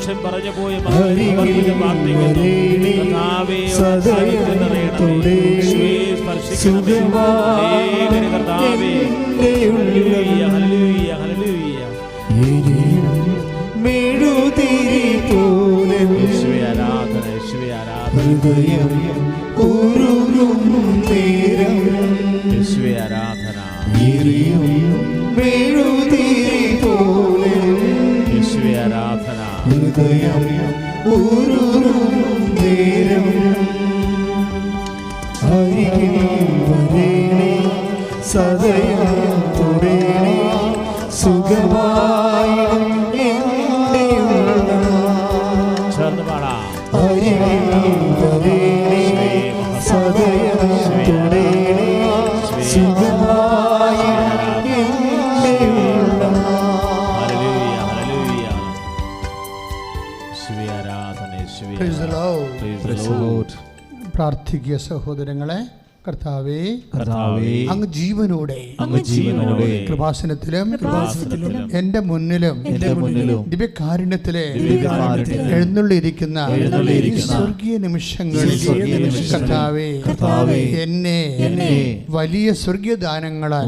അച്ഛൻ പറഞ്ഞു പോയ പ്രാർത്ഥിക്കുന്നു. കർത്താവേ, കർത്താവേ, ഹല്ലേലൂയ, ഹല്ലേലൂയ, ഹല്ലേലൂയ. മെഴുതിരി പോലെ യേശുവേ ആരാധന, യേശുവേ ആരാധന. ഹൃദയം ഉരുകും നേരം യേശുവേ ആരാധന. മെഴുതിരി പോലെ യേശുവേ ആരാധന. ഹൃദയം ഉരുകും നേരം അരികിൽ വരേണേ സദയം തുടേണേ സുഖമായി ചേർന്ന് പാടാം. അരികിൽ വരേണേ സദയം തുടേണേ സുഖമായി ഹല്ലേലൂയ, ഹല്ലേലൂയ. യേശുവേ ആരാധന, യേശുവേ Praise the Lord. Praise the Lord. പ്രാർത്ഥിക്കുക സഹോദരങ്ങളെ. കർത്താവേ, കർത്താവേ, അങ്ങ് ജീവനോടെ കൃപാസനത്തിലും എന്റെ മുന്നിലും ദിവ്യകാരുണ്യത്തിലെ എഴുന്നള്ളിയിരിക്കുന്ന സ്വർഗീയ നിമിഷങ്ങളിൽ കർത്താവേ, എന്നെ വലിയ സ്വർഗീയ ദാനങ്ങളാൽ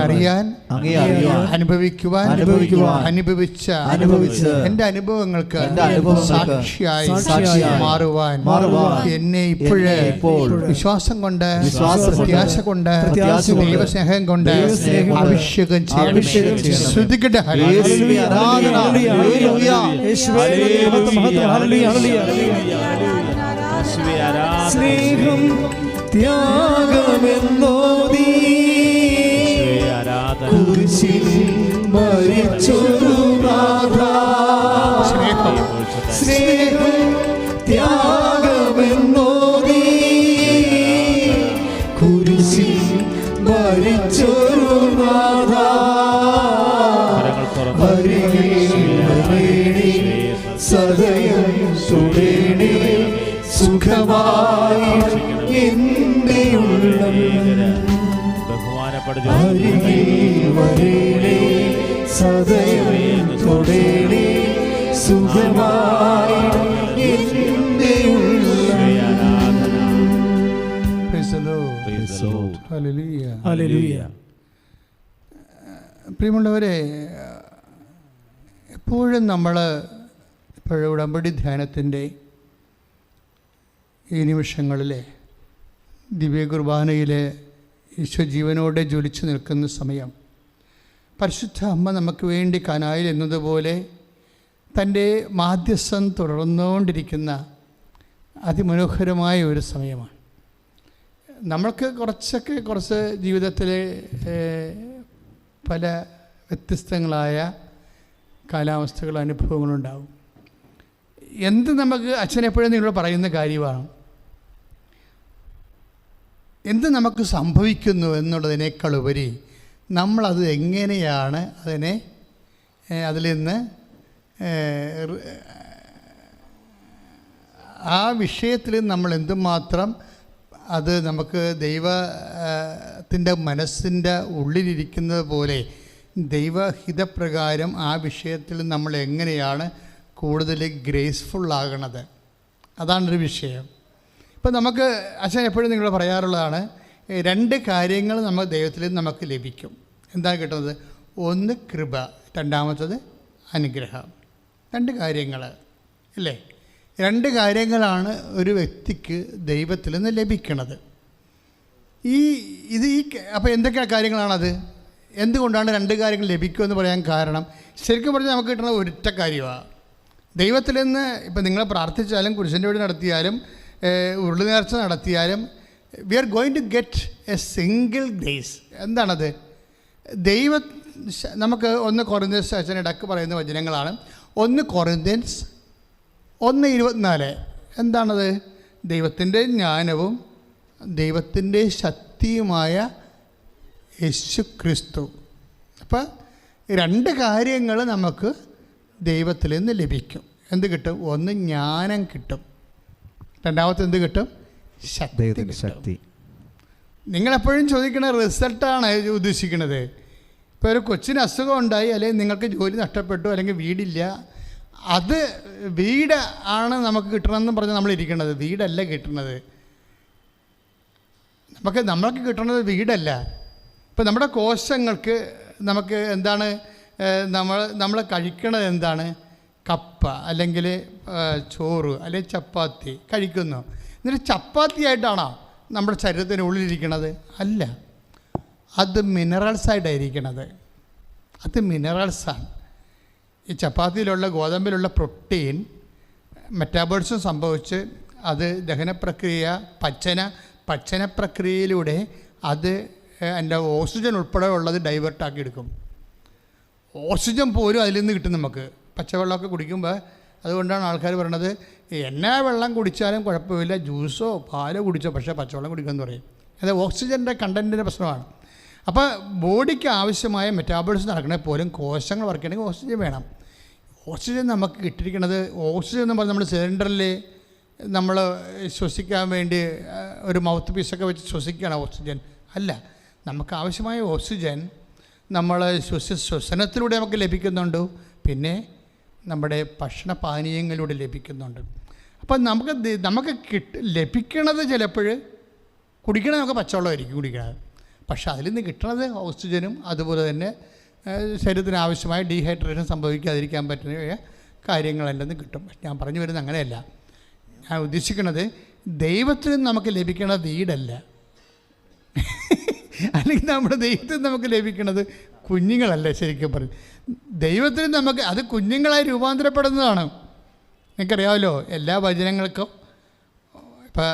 അറിയാൻ അനുഭവിക്കുവാൻ അനുഭവിച്ച എന്റെ അനുഭവങ്ങൾക്ക് സാക്ഷിയായി മാറുവാൻ എന്നെ ഇപ്പോഴേ വിശ്വാസം കൊണ്ട് പ്രത്യാശ കൊണ്ട് ദൈവസ്നേഹം കൊണ്ട് അഭിഷേകം ചെയ്യണം. ശ്രദ്ധിക്കട്ടെ. സ്നേഹം ത്യാഗമെന്നോദീ കുരിശിൽ മരിച്ചൊരു നാഥാ. സ്നേഹം ത്യാഗമെന്നോദീ കുരിശിൽ മരിച്ചൊരു നാഥാ. സദയം സുടേണേ സുഖമായി എന്റെ ഉള്ളം. സദയം തൊടേണേ സുഖമായി എന്റെ ഉള്ളം. ഹല്ലേലൂയ. ഹല്ലേലൂയ. പ്രിയമുള്ളവരെ, എപ്പോഴും നമ്മൾ ഉടമ്പടി ധ്യാനത്തിൻ്റെ ഈ നിമിഷങ്ങളിലെ ദിവ്യ കുർബാനയിലെ ഈശോ ജീവനോടെ ജ്വലിച്ചു നിൽക്കുന്ന സമയം പരിശുദ്ധ അമ്മ നമുക്ക് വേണ്ടി കനായിൽ എന്നതുപോലെ തൻ്റെ മാധ്യസ്ഥം തുടർന്നുകൊണ്ടിരിക്കുന്ന അതിമനോഹരമായ ഒരു സമയമാണ്. നമ്മൾക്ക് കുറച്ച് ജീവിതത്തിലെ പല വ്യത്യസ്തങ്ങളായ കാലാവസ്ഥകൾ അനുഭവങ്ങളുണ്ടാവും. എന്ത് നമുക്ക് അച്ഛനെപ്പോഴും നിങ്ങളോട് പറയുന്ന കാര്യമാണ്, എന്ത് നമുക്ക് സംഭവിക്കുന്നു എന്നുള്ളതിനേക്കാൾ ഉപരി നമ്മളത് എങ്ങനെയാണ് അതിൽ നിന്ന് ആ വിഷയത്തിൽ നമ്മൾ എന്തുമാത്രം അത് നമുക്ക് ദൈവത്തിൻ്റെ മനസ്സിൻ്റെ ഉള്ളിലിരിക്കുന്നത് പോലെ ദൈവഹിതപ്രകാരം ആ വിഷയത്തിൽ നമ്മൾ എങ്ങനെയാണ് കൂടുതൽ ഗ്രേസ്ഫുള്ളാകണത്, അതാണൊരു വിഷയം. ഇപ്പം നമുക്ക് അച്ഛൻ എപ്പോഴും നിങ്ങൾ പറയാറുള്ളതാണ്, രണ്ട് കാര്യങ്ങൾ നമ്മൾ ദൈവത്തിൽ നമുക്ക് ലഭിക്കും. എന്താണ് കിട്ടുന്നത്? ഒന്ന് കൃപ, രണ്ടാമത്തത് അനുഗ്രഹം. രണ്ട് കാര്യങ്ങൾ അല്ലേ? രണ്ട് കാര്യങ്ങളാണ് ഒരു വ്യക്തിക്ക് ദൈവത്തിൽ നിന്ന് ലഭിക്കുന്നത്. അപ്പോൾ എന്തൊക്കെ കാര്യങ്ങളാണത്? എന്തുകൊണ്ടാണ് രണ്ട് കാര്യങ്ങൾ ലഭിക്കുമെന്ന് പറയാൻ കാരണം, ശരിക്കും പറഞ്ഞാൽ നമുക്ക് കിട്ടുന്ന ഒരൊറ്റ കാര്യമാണ്. ദൈവത്തിൽ നിന്ന് ഇപ്പം നിങ്ങൾ പ്രാർത്ഥിച്ചാലും കുരിശിൻ്റെ വഴി നടത്തിയാലും ഉരുളി നേർച്ച നടത്തിയാലും we are going to get a single grace. എന്താണത്? നമുക്ക് 1 കൊറിന്ത്യൻസ് അച്ഛൻ ഇടക്ക് പറയുന്ന വചനങ്ങളാണ്. 1 കൊറിന്ത്യൻസ് 1:24. എന്താണത്? ദൈവത്തിൻ്റെ ജ്ഞാനവും ദൈവത്തിൻ്റെ ശക്തിയുമായ യേശു ക്രിസ്തു. അപ്പം രണ്ട് കാര്യങ്ങൾ നമുക്ക് ദൈവത്തിൽ നിന്ന് ലഭിക്കും. എന്ത് കിട്ടും? ഒന്ന് ജ്ഞാനം കിട്ടും, രണ്ടാമത്തെ എന്ത് കിട്ടും? ശക്തി. നിങ്ങളെപ്പോഴും ചോദിക്കുന്ന റിസൾട്ടാണ് ഉദ്ദേശിക്കുന്നത്. ഇപ്പോൾ ഒരു കൊച്ചിന് അസുഖം ഉണ്ടായി, അല്ലെങ്കിൽ നിങ്ങൾക്ക് ജോലി നഷ്ടപ്പെട്ടു, അല്ലെങ്കിൽ വീടില്ല, അത് വീട് ആണ് നമുക്ക് കിട്ടണമെന്ന് പറഞ്ഞ് നമ്മളിരിക്കുന്നത്. വീടല്ല കിട്ടുന്നത്, നമ്മൾക്ക് കിട്ടുന്നത് വീടല്ല. ഇപ്പം നമ്മുടെ കോശങ്ങൾക്ക് നമുക്ക് എന്താണ് നമ്മൾ കഴിക്കണത് എന്താണ്? കപ്പ അല്ലെങ്കിൽ ചോറ് അല്ലെങ്കിൽ ചപ്പാത്തി കഴിക്കുന്നു. എന്നിട്ട് ചപ്പാത്തിയായിട്ടാണോ നമ്മുടെ ശരീരത്തിനുള്ളിലിരിക്കണത്? അല്ല, അത് മിനറൽസായിട്ടായിരിക്കണത്. അത് മിനറൽസാണ്. ഈ ചപ്പാത്തിയിലുള്ള ഗോതമ്പിലുള്ള പ്രോട്ടീൻ മെറ്റാബോളിസം സംഭവിച്ച് അത് ദഹനപ്രക്രിയ പച്ചന പ്രക്രിയയിലൂടെ അത് എൻ്റെ ഓക്സിജൻ ഉൾപ്പെടെ ഉള്ളത് ഡൈവേർട്ടാക്കി എടുക്കും. ഓക്സിജൻ പോലും അതിൽ നിന്ന് കിട്ടും നമുക്ക് പച്ചവെള്ളമൊക്കെ കുടിക്കുമ്പോൾ. അതുകൊണ്ടാണ് ആൾക്കാർ പറയണത് എന്നാ വെള്ളം കുടിച്ചാലും കുഴപ്പമില്ല, ജ്യൂസോ പാലോ കുടിച്ചോ, പക്ഷേ പച്ചവെള്ളം കുടിക്കുമെന്ന് പറയും. അത് ഓക്സിജൻ്റെ കണ്ടൻറ്റിൻ്റെ പ്രശ്നമാണ്. അപ്പോൾ ബോഡിക്ക് ആവശ്യമായ മെറ്റാബോളിസം നടക്കണമെങ്കിൽ പോലും കോശങ്ങൾ വർക്ക് ചെയ്യണമെങ്കിൽ ഓക്സിജൻ വേണം. ഓക്സിജൻ നമുക്ക് കിട്ടിയിരിക്കുന്നത്, ഓക്സിജൻ എന്ന് പറഞ്ഞാൽ നമ്മൾ സിലിണ്ടറിൽ നമ്മൾ ശ്വസിക്കാൻ വേണ്ടി ഒരു മൗത്ത് പീസൊക്കെ വെച്ച് ശ്വസിക്കുകയാണ് ഓക്സിജൻ. അല്ല, നമുക്ക് ആവശ്യമായ ഓക്സിജൻ നമ്മൾ ശ്വസനത്തിലൂടെ നമുക്ക് ലഭിക്കുന്നുണ്ട്, പിന്നെ നമ്മുടെ ഭക്ഷണപാനീയങ്ങളിലൂടെ ലഭിക്കുന്നുണ്ട്. അപ്പം നമുക്ക് ലഭിക്കണത് ചിലപ്പോൾ കുടിക്കണത് നമുക്ക് പച്ചവെള്ളമായിരിക്കും കുടിക്കണത്, പക്ഷേ അതിൽ നിന്ന് കിട്ടണത് ഓക്സിജനും അതുപോലെ തന്നെ ശരീരത്തിന് ആവശ്യമായ ഡീഹൈഡ്രേഷൻ സംഭവിക്കാതിരിക്കാൻ പറ്റുന്ന കാര്യങ്ങളെല്ലാം കിട്ടും. ഞാൻ പറഞ്ഞു വരുന്നത് അങ്ങനെയല്ല. ഞാൻ ഉദ്ദേശിക്കുന്നത് ദൈവത്തിൽ നമുക്ക് ലഭിക്കണ വീടല്ല, അല്ലെങ്കിൽ നമ്മുടെ ദൈവത്തിൽ നമുക്ക് ലഭിക്കുന്നത് കുഞ്ഞുങ്ങളല്ല. ശരിക്കും പറഞ്ഞു ദൈവത്തിൽ നമുക്ക് അത് കുഞ്ഞുങ്ങളായി രൂപാന്തരപ്പെടുന്നതാണ്. നിങ്ങൾക്കറിയാമല്ലോ എല്ലാ വചനങ്ങൾക്കും. ഇപ്പം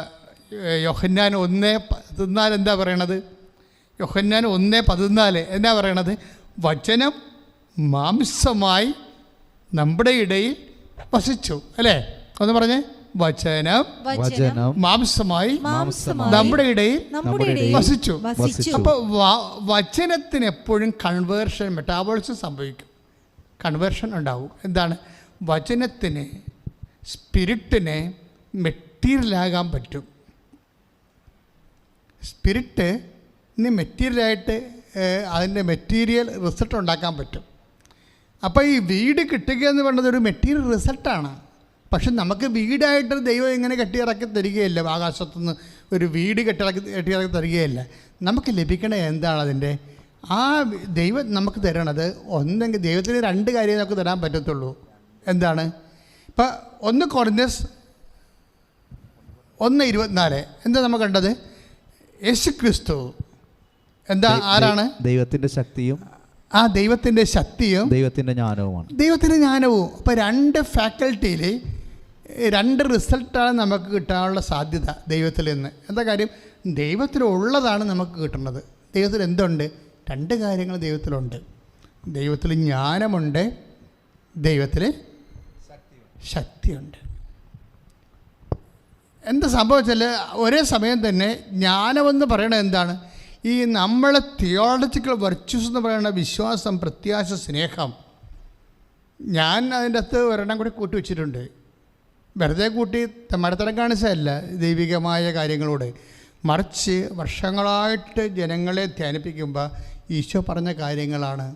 യോഹന്നാൻ 1:14 എന്താ പറയണത്? യോഹന്നാൻ 1:14 എന്താ പറയണത്? വചനം മാംസമായി നമ്മുടെ ഇടയിൽ വസിച്ചു. അല്ലേ? ഒന്ന് പറഞ്ഞേ, വചനം മാംസമായി നമ്മുടെ ഇടയിൽ വസിച്ചു. അപ്പോൾ വചനത്തിന് എപ്പോഴും കൺവേർഷൻ, മെറ്റാബോളിസം സംഭവിക്കും, കൺവേർഷൻ ഉണ്ടാവും. എന്താണ്? വചനത്തിന് സ്പിരിറ്റിനെ മെറ്റീരിയലാകാൻ പറ്റും. സ്പിരിറ്റിന് മെറ്റീരിയലായിട്ട് അതിൻ്റെ മെറ്റീരിയൽ റിസൾട്ട് ഉണ്ടാക്കാൻ പറ്റും. അപ്പോൾ ഈ വീട് കിട്ടുക എന്ന് പറയുന്നത് ഒരു മെറ്റീരിയൽ റിസൾട്ടാണ്. പക്ഷെ നമുക്ക് വീടായിട്ട് ദൈവം ഇങ്ങനെ കെട്ടിയിറക്കി തരികയില്ല. ആകാശത്തുനിന്ന് ഒരു വീട് കെട്ടിയിറക്കി തരികയില്ല. നമുക്ക് ലഭിക്കണ എന്താണ് അതിൻ്റെ? ആ ദൈവം നമുക്ക് തരണത് ഒന്നെങ്കിൽ ദൈവത്തിന് 2 കാര്യം നമുക്ക് തരാൻ പറ്റത്തുള്ളൂ. എന്താണ്? ഇപ്പം 1 കൊരിന്ത്യസ് 1:24 എന്താ നമ്മൾ കണ്ടത്? യേശുക്രിസ്തു എന്താ? ആരാണ്? ദൈവത്തിൻ്റെ ശക്തിയും ദൈവത്തിൻ്റെ ശക്തിയും ദൈവത്തിൻ്റെ ജ്ഞാനവുമാണ്. ദൈവത്തിൻ്റെ ജ്ഞാനവും. അപ്പോൾ 2 ഫാക്കൽറ്റിയിൽ 2 റിസൾട്ടാണ് നമുക്ക് കിട്ടാനുള്ള സാധ്യത ദൈവത്തിൽ നിന്ന്. എന്താ കാര്യം? ദൈവത്തിലുള്ളതാണ് നമുക്ക് കിട്ടുന്നത്. ദൈവത്തിൽ എന്തുണ്ട്? 2 കാര്യങ്ങൾ ദൈവത്തിലുണ്ട്. ദൈവത്തിൽ ജ്ഞാനമുണ്ട്, ദൈവത്തിൽ ശക്തിയുണ്ട്. എന്താ സംഭവിച്ചാൽ ഒരേ സമയം തന്നെ ജ്ഞാനമെന്ന് പറയണത് എന്താണ്? ഈ നമ്മളെ തിയോളജിക്കൽ വെർച്യൂസ് എന്ന് പറയുന്ന വിശ്വാസം, പ്രത്യാശ, സ്നേഹം. ഞാൻ അതിൻ്റെ അകത്ത് ഒരെണ്ണം കൂടി കൂട്ടി വെച്ചിട്ടുണ്ട്. വെറുതെ കൂട്ടി മരത്തരം കാണിച്ചതല്ല ദൈവികമായ കാര്യങ്ങളോട്, മറിച്ച് വർഷങ്ങളായിട്ട് ജനങ്ങളെ ധ്യാനിപ്പിക്കുമ്പോൾ ഈശോ പറഞ്ഞ കാര്യങ്ങളാണ്.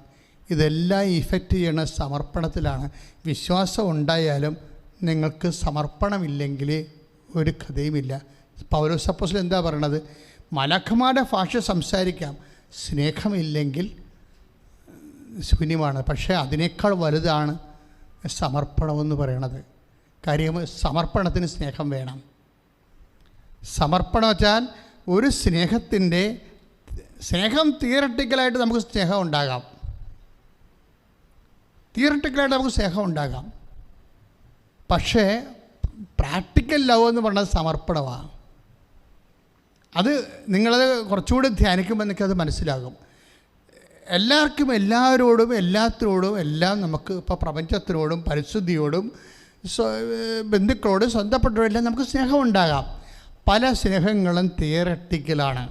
ഇതെല്ലാം ഇഫക്റ്റ് ചെയ്യണ സമർപ്പണത്തിലാണ്. വിശ്വാസം ഉണ്ടായാലും നിങ്ങൾക്ക് സമർപ്പണമില്ലെങ്കിൽ ഒരു കഥയുമില്ല. പൗലോസ് അപ്പോസ്തലൻ എന്താ പറയണത്? മലക്കന്മാരുടെ ഭാഷ സംസാരിക്കാം, സ്നേഹമില്ലെങ്കിൽ ശൂന്യമാണ്. പക്ഷേ അതിനേക്കാൾ വലുതാണ് സമർപ്പണമെന്ന് പറയണത്. കാര്യം സമർപ്പണത്തിന് സ്നേഹം വേണം. സമർപ്പണം വെച്ചാൽ ഒരു സ്നേഹം തിയറട്ടിക്കലായിട്ട് നമുക്ക് സ്നേഹം ഉണ്ടാകാം. പക്ഷേ പ്രാക്ടിക്കൽ ലവ് എന്ന് പറയുന്നത് സമർപ്പണമാണ്. അത് നിങ്ങളത് കുറച്ചുകൂടി ധ്യാനിക്കുമ്പോൾ എനിക്കത് മനസ്സിലാകും. എല്ലാവർക്കും എല്ലാവരോടും എല്ലാത്തിനോടും എല്ലാം നമുക്ക് ഇപ്പോൾ പ്രപഞ്ചത്തിനോടും പരിസ്ഥിതിയോടും ബന്ധുക്കളോടും സ്വന്തപ്പെട്ടവരോടും എല്ലാം നമുക്ക് സ്നേഹം ഉണ്ടാകാം. പല സ്നേഹങ്ങളും തിയറട്ടിക്കലാണ്.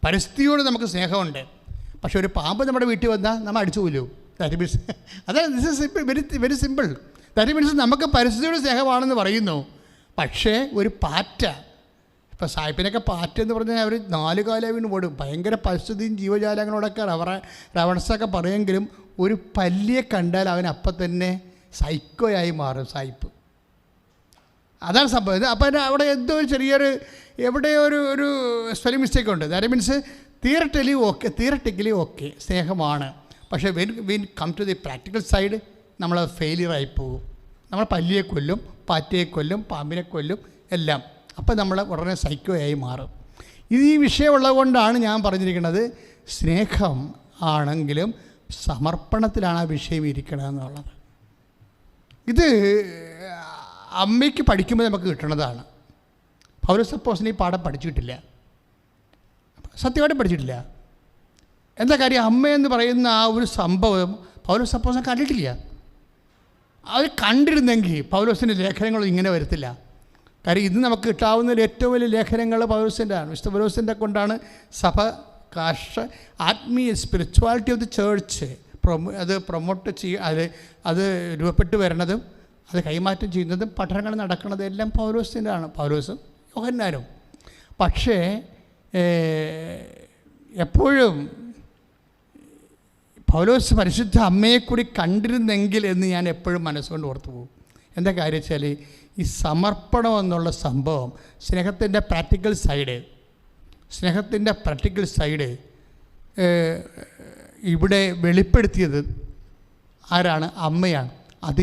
പരിസ്ഥിതിയോട് നമുക്ക് സ്നേഹമുണ്ട്, പക്ഷെ ഒരു പാമ്പ് നമ്മുടെ വീട്ടിൽ വന്നാൽ നമ്മൾ അടിച്ചു കൊല്ലും. That means this is simple, very simple. That means നമുക്ക് പരിസ്ഥിതിയോട് സ്നേഹമാണെന്ന് പറയുന്നു, പക്ഷേ ഒരു പാറ്റ, ഇപ്പോൾ സായിപ്പിനൊക്കെ പാറ്റ എന്ന് പറഞ്ഞാൽ അവർ 4 കാലം വീണ് ഓടും. ഭയങ്കര പരിസ്ഥിതിയും ജീവജാലങ്ങളോടൊക്കെ റവണസൊക്കെ പറയുമെങ്കിലും ഒരു പല്ലിയെ കണ്ടാൽ അവൻ അപ്പം തന്നെ സൈക്കോയായി മാറും. സായിപ്പ്. അതാണ് സംഭവം. ഇത് അപ്പം അവിടെ എന്തോ ചെറിയൊരു എവിടെയോ ഒരു സ്പെല്ലിംഗ് മിസ്റ്റേക്ക് ഉണ്ട്. ദാറ്റ് മീൻസ് തിയററ്റിക്കലി ഓക്കെ സ്നേഹമാണ്, പക്ഷേ when come to the practical side നമ്മൾ ഫെയിലിയറായി പോകും. നമ്മൾ പല്ലിയെ കൊല്ലും, പാറ്റയെ കൊല്ലും, പാമ്പിനെ കൊല്ലും എല്ലാം. അപ്പം നമ്മൾ ഉടനെ സൈക്കോയായി മാറും. ഇത് ഈ വിഷയമുള്ളത് കൊണ്ടാണ് ഞാൻ പറഞ്ഞിരിക്കുന്നത്, സ്നേഹം ആണെങ്കിലും സമർപ്പണത്തിലാണ് ആ വിഷയം ഇരിക്കണമെന്നുള്ളത്. ഇത് അമ്മയ്ക്ക് പഠിക്കുമ്പോൾ നമുക്ക് കിട്ടണതാണ്. പൗലോസ് അപ്പോസ്തലൻ ഈ പാഠം പഠിച്ചിട്ടില്ല, സത്യമായിട്ട് പഠിച്ചിട്ടില്ല. എന്താ കാര്യം? അമ്മയെന്ന് പറയുന്ന ആ ഒരു സംഭവം പൗലോസ് അപ്പോസ്തലൻ കണ്ടിട്ടില്ല. അത് കണ്ടിരുന്നെങ്കിൽ പൗലോസിൻ്റെ ലേഖനങ്ങൾ ഇങ്ങനെ വരത്തില്ല. കാര്യം ഇത് നമുക്ക് കിട്ടാവുന്ന ഏറ്റവും വലിയ ലേഖനങ്ങൾ പൗലോസിൻ്റെ ആണ്. വിശുദ്ധ പൗലോസിൻ്റെ കൊണ്ടാണ് സഭ ആത്മീയ സ്പിരിച്വാലിറ്റി ഓഫ് ദി ചേർച്ച് അത് പ്രൊമോട്ട് അത് രൂപപ്പെട്ട് വരണതും അത് കൈമാറ്റം ചെയ്യുന്നതും പഠനങ്ങൾ നടക്കുന്നതും എല്ലാം പൗലോസിൻ്റെ ആണ്, പൗലോസും യോഹന്നാനും. പക്ഷേ എപ്പോഴും പൗലോസ് പരിശുദ്ധ അമ്മയെ കൂടി കണ്ടിരുന്നെങ്കിൽ എന്ന് ഞാൻ എപ്പോഴും മനസ്സുകൊണ്ട് ഓർത്തു പോകും. എന്താ കാര്യം വെച്ചാൽ ഈ സമർപ്പണം എന്നുള്ള സംഭവം സ്നേഹത്തിൻ്റെ പ്രാക്ടിക്കൽ സൈഡ് ഇവിടെ വെളിപ്പെടുത്തിയത് ആരാണ്? അമ്മയാണ്. അത്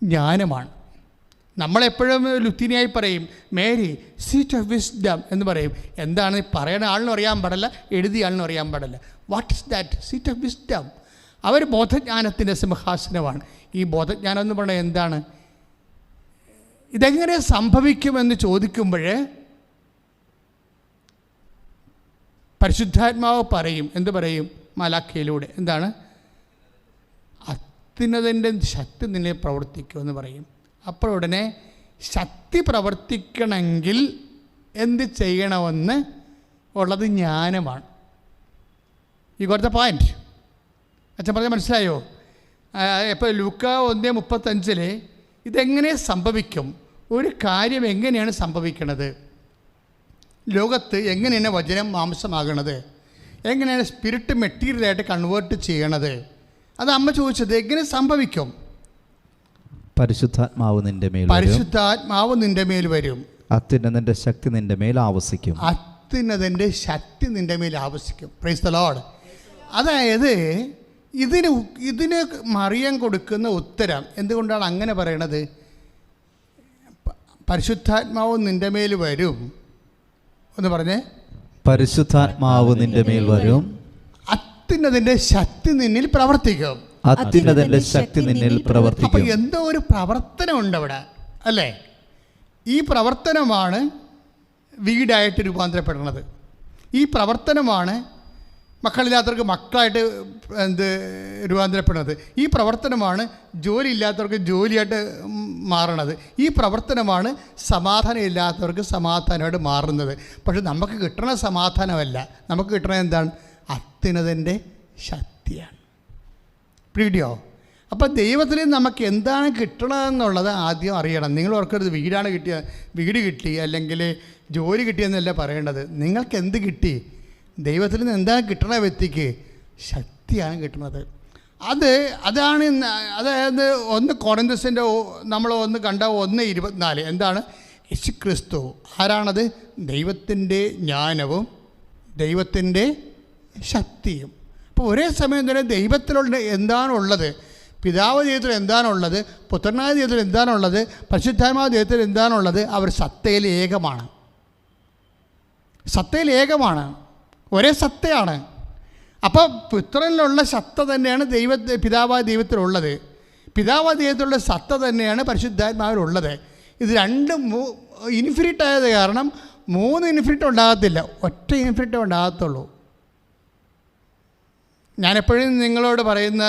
ജ്ഞാനമാണ്. നമ്മളെപ്പോഴും ലുത്തീനിയായി പറയും മേരി സീറ്റ് ഓഫ് വിസ്ഡം എന്ന് പറയും. എന്താണ് പറയുന്ന ആളിനും അറിയാൻ പാടില്ല, എഴുതിയ ആളിനും അറിയാൻ പാടില്ല. What is that? Seat of wisdom. അവർ ബോധജ്ഞാനത്തിൻ്റെ സിംഹാസനമാണ്. ഈ ബോധജ്ഞാനം എന്ന് പറയുന്നത് എന്താണ്? ഇതെങ്ങനെ സംഭവിക്കുമെന്ന് ചോദിക്കുമ്പോൾ പരിശുദ്ധാത്മാവ് പറയും. എന്ത് പറയും? മലാഖയിലൂടെ എന്താണ്? അത്യുന്നതൻ്റെ ശക്തി നിന്നെ പ്രവർത്തിക്കുമെന്ന് പറയും. അപ്പോൾ ഉടനെ ശക്തി പ്രവർത്തിക്കണമെങ്കിൽ എന്ത് ചെയ്യണമെന്ന് ഉള്ളത് ജ്ഞാനമാണ്. ഈ കൊടുത്ത പോയിൻ്റ് അച്ഛൻ പറഞ്ഞാൽ മനസ്സിലായോ? ഇപ്പോൾ ലൂക്ക 1:35 ഇതെങ്ങനെ സംഭവിക്കും? ഒരു കാര്യം എങ്ങനെയാണ് സംഭവിക്കണത്? ലോകത്ത് എങ്ങനെയാണ് വചനം മാംസമാകണത്? എങ്ങനെയാണ് സ്പിരിറ്റ് മെറ്റീരിയലായിട്ട് കൺവേർട്ട് ചെയ്യണത്? അത് അമ്മ ചോദിച്ചത്. എങ്ങനെ സംഭവിക്കും? പരിശുദ്ധാത്മാവ് നിന്റെ മേൽ വരും. അത്യുന്നതന്റെ ശക്തി നിന്റെ മേൽ ആവസിക്കും. Praise the Lord. അതായത് ഇതിന് മറിയം കൊടുക്കുന്ന ഉത്തരം എന്തുകൊണ്ടാണ് അങ്ങനെ പറയണത്? പരിശുദ്ധാത്മാവ് നിന്റെ മേൽ വരും എന്ന് പറഞ്ഞേ. പരിശുദ്ധാത്മാവ് നിന്റെ മേൽ വരും, അത്യുന്നതന്റെ ശക്തി നിന്നിൽ പ്രവർത്തിക്കും. അപ്പൊ എന്തോ ഒരു പ്രവർത്തനം ഉണ്ട് അവിടെ, അല്ലേ? ഈ പ്രവർത്തനമാണ് വീടായിട്ട് രൂപാന്തരപ്പെടുന്നത്. ഈ പ്രവർത്തനമാണ് മക്കളില്ലാത്തവർക്ക് മക്കളായിട്ട് രൂപാന്തരപ്പെടുന്നത്. ഈ പ്രവർത്തനമാണ് ജോലി ഇല്ലാത്തവർക്ക് ജോലിയായിട്ട് മാറണത്. ഈ പ്രവർത്തനമാണ് സമാധാനം ഇല്ലാത്തവർക്ക് സമാധാനമായിട്ട് മാറുന്നത്. പക്ഷെ നമുക്ക് കിട്ടണ സമാധാനമല്ല, നമുക്ക് കിട്ടണത് എന്താണ്? അത്യുന്നതൻ്റെ ശക്തിയാണ്. പിടിയോ? അപ്പോൾ ദൈവത്തിൽ നമുക്ക് എന്താണ് കിട്ടണമെന്നുള്ളത് ആദ്യം അറിയണം. നിങ്ങൾ ഓർക്കരുത് വീട് കിട്ടി അല്ലെങ്കിൽ ജോലി കിട്ടിയെന്നല്ല പറയേണ്ടത്. നിങ്ങൾക്ക് എന്ത് കിട്ടി? ദൈവത്തിൽ നിന്ന് എന്താണ് കിട്ടണ വ്യക്തിക്ക്? ശക്തിയാണ് കിട്ടുന്നത്. അതാണ്. അതായത് 1 കൊരിന്ത്യസിൻ്റെ നമ്മൾ കണ്ട 1:24 എന്താണ്? യേശുക്രിസ്തു ആരാണത്? ദൈവത്തിൻ്റെ ജ്ഞാനവും ദൈവത്തിൻ്റെ ശക്തിയും. അപ്പോൾ ഒരേ സമയം തന്നെ ദൈവത്തിലുള്ള എന്താണുള്ളത്, പിതാവ് ദൈവത്തിൽ എന്താണുള്ളത്, പുത്രനായ ദൈവത്തിൽ എന്താണുള്ളത്, പരിശുദ്ധാത്മാവ് ദൈവത്തിൽ എന്താണുള്ളത്, അവർ സത്തയിൽ ഏകമാണ്, ഒരേ സത്തയാണ്. അപ്പോൾ പുത്രനിലുള്ള സത്ത തന്നെയാണ് പിതാവായ ദൈവത്തിലുള്ളത്. പിതാവായ ദൈവത്തിലുള്ള സത്ത തന്നെയാണ് പരിശുദ്ധാത്മാവിലുള്ളത്. ഇത് രണ്ടും ഇൻഫിനിറ്റ് ആയത് കാരണം 3 ഇൻഫിനിറ്റ് ഉണ്ടാകത്തില്ല, ഒറ്റ ഇൻഫിനിറ്റ് ഉണ്ടാകത്തുള്ളൂ. ഞാനെപ്പോഴും നിങ്ങളോട് പറയുന്ന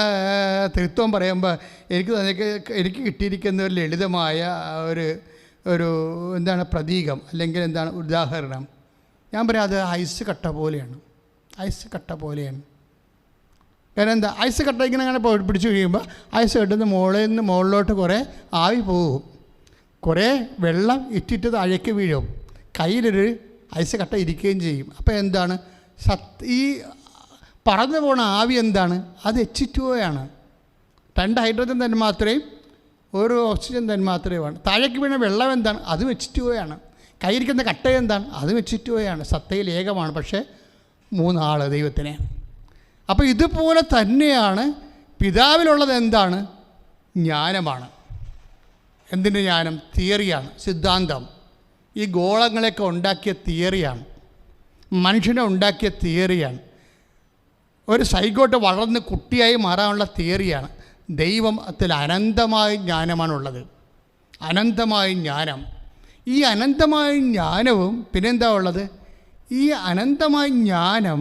തൃത്വം പറയുമ്പോൾ എനിക്ക് കിട്ടിയിരിക്കുന്ന ഒരു ലളിതമായ ഒരു എന്താണ് പ്രതീകം അല്ലെങ്കിൽ എന്താണ് ഉദാഹരണം. ഞാൻ പറയാം, അത് ഐസ് കട്ട പോലെയാണ്. കാരണം എന്താ? ഐസ് കട്ട ഇങ്ങനെ പിടിച്ചു കഴിയുമ്പോൾ ഐസ് കെട്ടുന്ന മുകളിലോട്ട് കുറേ ആവി പോകും, കുറേ വെള്ളം ഇറ്റിട്ട് താഴേക്ക് വീഴും, കയ്യിലൊരു ഐസ് കട്ട ഇരിക്കുകയും ചെയ്യും. അപ്പോൾ എന്താണ്? ഈ പറന്നു പോണ ആവി എന്താണ്? അത് H2O ആണ്. 2 ഹൈഡ്രജൻ തന്മാത്രയും ഒരു ഓക്സിജൻ തന്മാത്രയുമാണ്. താഴേക്ക് വീണ വെള്ളം എന്താണ്? അത് H2O ആണ്. കയ്യിരിക്കുന്ന കട്ട എന്താണ്? അത് H2O ആണ്. സത്തയിൽ ഏകമാണ്, പക്ഷേ 3 ആൾ ദൈവത്തിന്. അപ്പോൾ ഇതുപോലെ തന്നെയാണ് പിതാവിലുള്ളത്. എന്താണ്? ജ്ഞാനമാണ്. എന്തിൻ്റെ ജ്ഞാനം? തിയറിയാണ്, സിദ്ധാന്തം. ഈ ഗോളങ്ങളെയൊക്കെ ഉണ്ടാക്കിയ തിയറിയാണ്, മനുഷ്യനെ ഉണ്ടാക്കിയ തിയറിയാണ്, ഒരു സൈഗോട്ട് വളർന്ന് കുട്ടിയായി മാറാനുള്ള തിയറിയാണ്. ദൈവത്തിൽ അനന്തമായ ജ്ഞാനമാണുള്ളത്, അനന്തമായ ജ്ഞാനം. ഈ അനന്തമായ ജ്ഞാനവും പിന്നെന്താ ഉള്ളത്? ഈ അനന്തമായ ജ്ഞാനം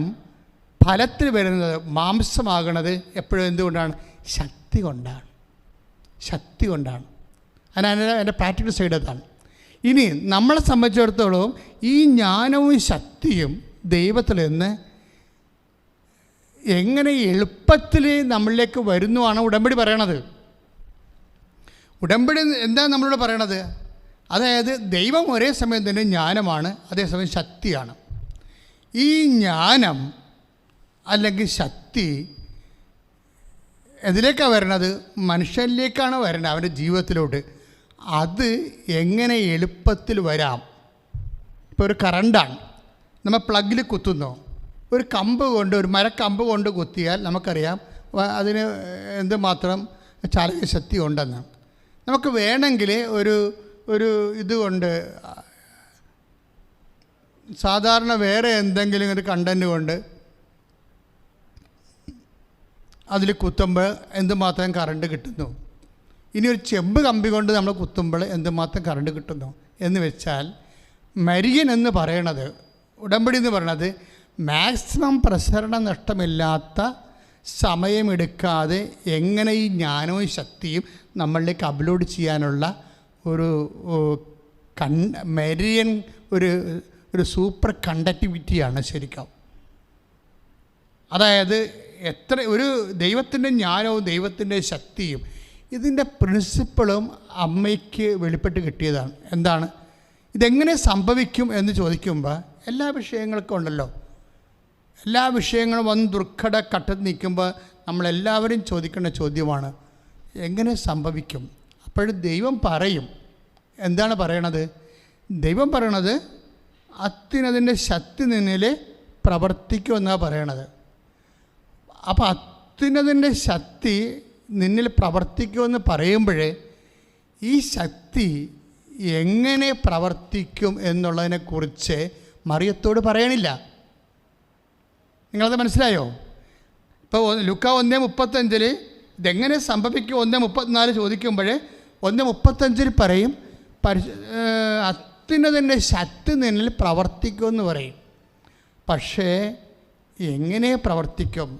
ഫലത്തിൽ വരുന്നത്, മാംസമാകണത് എപ്പോഴും എന്തുകൊണ്ടാണ്? ശക്തി കൊണ്ടാണ്. ശക്തി കൊണ്ടാണ്. അതിന് എൻ്റെ പ്രാക്ടിക്കൽ സൈഡ് അതാണ്. ഇനി നമ്മളെ സംബന്ധിച്ചിടത്തോളം ഈ ജ്ഞാനവും ശക്തിയും ദൈവത്തിൽ നിന്ന് എങ്ങനെ എളുപ്പത്തിൽ നമ്മളിലേക്ക് വരുന്നുവാണ് ഉടമ്പടി പറയണത്. ഉടമ്പടി എന്താ നമ്മളോട് പറയണത്? അതായത് ദൈവം ഒരേ സമയം തന്നെ ജ്ഞാനമാണ്, അതേസമയം ശക്തിയാണ്. ഈ ജ്ഞാനം അല്ലെങ്കിൽ ശക്തി എതിലേക്കാണ് വരണത്? മനുഷ്യനിലേക്കാണ് വരണത്, അവൻ്റെ ജീവിതത്തിലോട്ട്. അത് എങ്ങനെ എളുപ്പത്തിൽ വരാം? ഇപ്പോൾ ഒരു കറണ്ടാണ്, നമ്മൾ പ്ലഗിൽ കുത്തുന്നു. ഒരു കമ്പ് കൊണ്ട്, ഒരു മരക്കമ്പ് കൊണ്ട് കുത്തിയാൽ നമുക്കറിയാം അതിന് എന്തുമാത്രം ചാലകശക്തി ഉണ്ടെന്ന്. നമുക്ക് വേണമെങ്കിൽ ഒരു ഇതുകൊണ്ട്, സാധാരണ വേറെ എന്തെങ്കിലും ഒരു കണ്ടൻറ്റ് കൊണ്ട് അതിൽ കുത്തുമ്പോൾ എന്തുമാത്രം കറണ്ട് കിട്ടുന്നു. ഇനി ഒരു ചെമ്പ് കമ്പി കൊണ്ട് നമ്മൾ കുത്തുമ്പോൾ എന്തുമാത്രം കറണ്ട് കിട്ടുന്നു എന്ന് വെച്ചാൽ, മരിയൻ എന്ന് പറയണത്, ഉടമ്പടി എന്ന് പറയണത് മാക്സിമം പ്രസരണ നഷ്ടമില്ലാത്ത, സമയമെടുക്കാതെ എങ്ങനെ ഈ ജ്ഞാനവും ശക്തിയും നമ്മളിലേക്ക് അപ്ലോഡ് ചെയ്യാനുള്ള ഒരു മെരിയൻ ഒരു സൂപ്പർ കണ്ടക്ടിവിറ്റിയാണ് ശരിക്കും. അതായത് ഒരു ദൈവത്തിൻ്റെ ജ്ഞാനവും ദൈവത്തിൻ്റെ ശക്തിയും ഇതിൻ്റെ പ്രിൻസിപ്പിളും അമ്മയ്ക്ക് വെളിപ്പെട്ട് കിട്ടിയതാണ്. എന്താണ്? ഇതെങ്ങനെ സംഭവിക്കും എന്ന് ചോദിക്കുമ്പോൾ എല്ലാ വിഷയങ്ങൾക്കും ഉണ്ടല്ലോ, എല്ലാ വിഷയങ്ങളും വന്ന് ദുർഘട ഘട്ടത്തിൽ നിൽക്കുമ്പോൾ നമ്മളെല്ലാവരും ചോദിക്കേണ്ട ചോദ്യമാണ്, എങ്ങനെ സംഭവിക്കും? അപ്പോഴും ദൈവം പറയും. എന്താണ് പറയണത്? ദൈവം പറയണത് അത്തിനതിൻ്റെ ശക്തി നിന്നിൽ പ്രവർത്തിക്കുമെന്നാണ് പറയണത്. അപ്പോൾ അത്തിനതിൻ്റെ ശക്തി നിന്നിൽ പ്രവർത്തിക്കുമെന്ന് പറയുമ്പോഴേ ഈ ശക്തി എങ്ങനെ പ്രവർത്തിക്കും എന്നുള്ളതിനെക്കുറിച്ച് മറിയത്തോട് പറയണില്ല. നിങ്ങളത് മനസ്സിലായോ? ഇപ്പോൾ ലൂക്കാ 1:35 ഇതെങ്ങനെ സംഭവിക്കും 1:34 ചോദിക്കുമ്പോൾ 1:35 പറയും അത്യുന്നതൻ്റെ ശക്തി നിന്നിൽ പ്രവർത്തിക്കുമെന്ന് പറയും. പക്ഷേ എങ്ങനെ പ്രവർത്തിക്കും?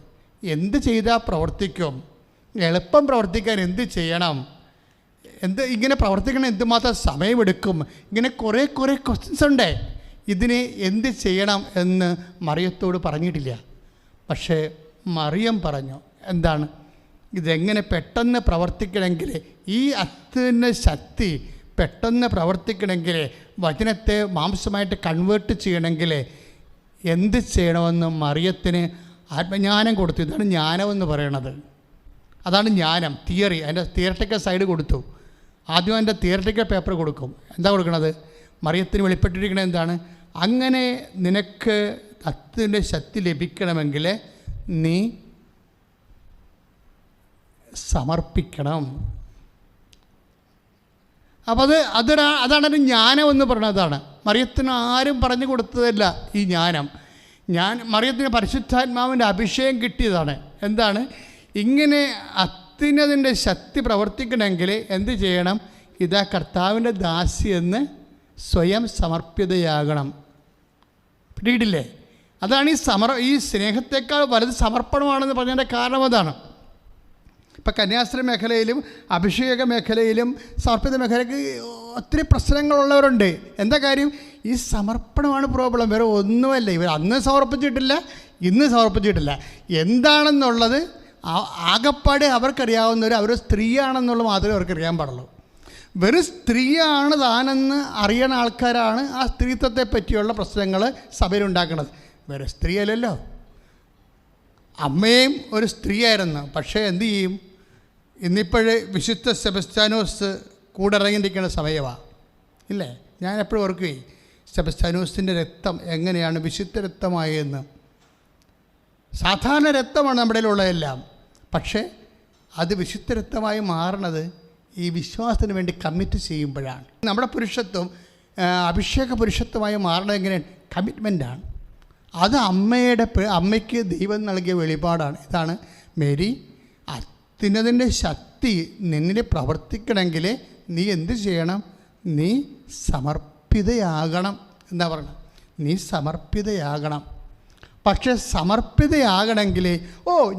എന്ത് ചെയ്താൽ പ്രവർത്തിക്കും? എളുപ്പം പ്രവർത്തിക്കാൻ എന്ത് ചെയ്യണം? ഇങ്ങനെ പ്രവർത്തിക്കണം എന്തുമാത്രം സമയമെടുക്കും? ഇങ്ങനെ കുറേ ക്വസ്റ്റ്യൻസ് ഉണ്ട്. ഇതിന് എന്ത് ചെയ്യണം എന്ന് മറിയത്തോട് പറഞ്ഞിട്ടില്ല. പക്ഷേ മറിയം പറഞ്ഞു, എന്താണ്? ഇതെങ്ങനെ പെട്ടെന്ന് പ്രവർത്തിക്കണമെങ്കിൽ, ഈ അത്യുന്ന ശക്തി പെട്ടെന്ന് പ്രവർത്തിക്കണമെങ്കിൽ, വചനത്തെ മാംസമായിട്ട് കൺവേർട്ട് ചെയ്യണമെങ്കിൽ എന്ത് ചെയ്യണമെന്ന് മറിയത്തിന് ആത്മജ്ഞാനം കൊടുത്തു. ഇതാണ് ജ്ഞാനമെന്ന് പറയണത്. അതാണ് ജ്ഞാനം. തിയറി, അതിൻ്റെ തിയററ്റിക്കൽ സൈഡ് കൊടുത്തു. ആദ്യം അതിൻ്റെ തിയററ്റിക്കൽ പേപ്പർ കൊടുക്കും. എന്താ കൊടുക്കണത്? മറിയത്തിന് വെളിപ്പെട്ടിരിക്കണത് എന്താണ്? അങ്ങനെ നിനക്ക് അത്യുന്നതൻ്റെ ശക്തി ലഭിക്കണമെങ്കിൽ നീ സമർപ്പിക്കണം. അപ്പോൾ അതാണ് ജ്ഞാനം എന്ന് പറയുന്നതാണ്. മറിയത്തിന് ആരും പറഞ്ഞു കൊടുത്തതല്ല ഈ ജ്ഞാനം. മറിയത്തിന് പരിശുദ്ധാത്മാവിൻ്റെ അഭിഷേകം കിട്ടിയതാണ്. എന്താണ്? ഇങ്ങനെ അത്യുന്നതൻ്റെ ശക്തി പ്രവർത്തിക്കണമെങ്കിൽ എന്ത് ചെയ്യണം? ഇതാ കർത്താവിൻ്റെ ദാസി എന്ന് സ്വയം സമർപ്പിതയാകണം. പിടിയിട്ടില്ലേ? അതാണ് ഈ സ്നേഹത്തെക്കാൾ വലുത് സമർപ്പണമാണെന്ന് പറഞ്ഞതിൻ്റെ കാരണം അതാണ്. ഇപ്പം കന്യാസ്ത്രീ മേഖലയിലും അഭിഷേക മേഖലയിലും സമർപ്പിത മേഖലയ്ക്ക് ഒത്തിരി പ്രശ്നങ്ങളുള്ളവരുണ്ട്. എന്താ കാര്യം? ഈ സമർപ്പണമാണ് പ്രോബ്ലം, വേറെ ഒന്നുമല്ല. ഇവർ അന്ന് സമർപ്പിച്ചിട്ടില്ല, ഇന്ന് സമർപ്പിച്ചിട്ടില്ല. എന്താണെന്നുള്ളത് ആകപ്പാടെ അവർക്കറിയാവുന്നവർ അവർ സ്ത്രീയാണെന്നുള്ളത് മാത്രമേ അവർക്കറിയാൻ പാടുള്ളൂ. വെറും സ്ത്രീയാണ് താനെന്ന് അറിയണ ആൾക്കാരാണ് ആ സ്ത്രീത്വത്തെ പറ്റിയുള്ള പ്രശ്നങ്ങൾ സഭയിലുണ്ടാക്കുന്നത്. വേറെ സ്ത്രീയല്ലല്ലോ. അമ്മയും ഒരു സ്ത്രീയായിരുന്നു. പക്ഷേ എന്തു ചെയ്യും? ഇന്നിപ്പോഴ് വിശുദ്ധ സെബസ്ത്യാനോസ് കൂടെ ഇറങ്ങിയിരിക്കുന്ന സമയമാണ് ഇല്ലേ? ഞാൻ എപ്പോഴും ഓർക്കുകയും സെബസ്ത്യാനോസിൻ്റെ രക്തം എങ്ങനെയാണ് വിശുദ്ധ രക്തമായെന്ന്. സാധാരണ രക്തമാണ് നമ്മുടെ ഉള്ളതെല്ലാം, പക്ഷേ അത് വിശുദ്ധ രക്തമായി മാറണത് ഈ വിശ്വാസത്തിന് വേണ്ടി കമ്മിറ്റ് ചെയ്യുമ്പോഴാണ്. നമ്മുടെ പുരുഷത്വം അഭിഷേക പുരുഷത്വമായി മാറണത് എങ്ങനെയാണ്? കമ്മിറ്റ്മെൻറ്റാണ്. അത് അമ്മയ്ക്ക് ദൈവം നൽകിയ വെളിപാടാണ്. ഇതാണ് മേരി, അത്യുന്നതിൻ്റെ ശക്തി നിന്നിൽ പ്രവർത്തിക്കണമെങ്കിൽ നീ എന്ത് ചെയ്യണം? നീ സമർപ്പിതയാകണം എന്താ പറയുന്നത്? നീ സമർപ്പിതയാകണം. പക്ഷെ സമർപ്പിതയാകണമെങ്കിൽ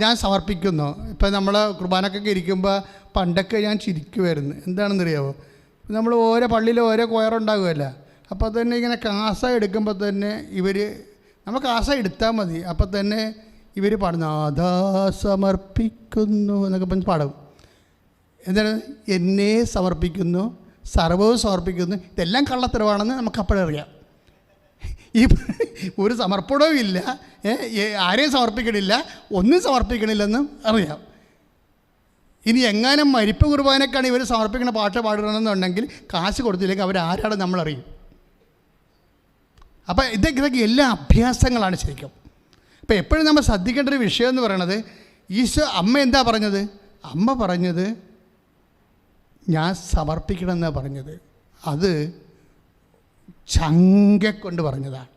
ഞാൻ സമർപ്പിക്കുന്നു. ഇപ്പം നമ്മൾ കുർബാനക്കൊക്കെ ഇരിക്കുമ്പോൾ പണ്ടൊക്കെ ഞാൻ ചിരിക്കുമായിരുന്നു. എന്താണെന്നറിയാമോ? നമ്മൾ ഓരോ പള്ളിയിൽ ഓരോ കൊയറുണ്ടാകുമല്ലോ. അപ്പോൾ തന്നെ ഇങ്ങനെ കാസ എടുക്കുമ്പോൾ തന്നെ നമ്മൾ കാസ എടുത്താൽ മതി, അപ്പോൾ തന്നെ ഇവർ പാടുന്നു നാഥാ സമർപ്പിക്കുന്നു എന്നൊക്കെ പറഞ്ഞ് പാടും. എന്താണ്? എന്നെ സമർപ്പിക്കുന്നു, സർവ്വവും സമർപ്പിക്കുന്നു. ഇതെല്ലാം കള്ളത്തരവാണെന്ന് നമുക്കപ്പോഴറിയാം. ഈ ഒരു സമർപ്പണവും ഇല്ല, ആരെയും സമർപ്പിക്കണില്ല, ഒന്നും സമർപ്പിക്കണില്ലെന്നും അറിയാം. ഇനി എങ്ങാനും മരിപ്പ് കുർബാനക്കാണ് ഇവർ സമർപ്പിക്കുന്ന പാട്ട് പാടണമെന്നുണ്ടെങ്കിൽ കാശ് കൊടുത്തില്ലെങ്കിൽ അവരാരാണ് നമ്മളറിയും. അപ്പം ഇതൊക്കെ എല്ലാ അഭ്യാസങ്ങളാണ് ശരിക്കും. അപ്പം എപ്പോഴും നമ്മൾ ശ്രദ്ധിക്കേണ്ട ഒരു വിഷയം എന്ന് പറയണത്, അമ്മ എന്താ പറഞ്ഞത്? അമ്മ പറഞ്ഞത് ഞാൻ സമർപ്പിക്കണമെന്നാണ് പറഞ്ഞത്. അത് ചങ്കക്കൊണ്ട് പറഞ്ഞതാണ്.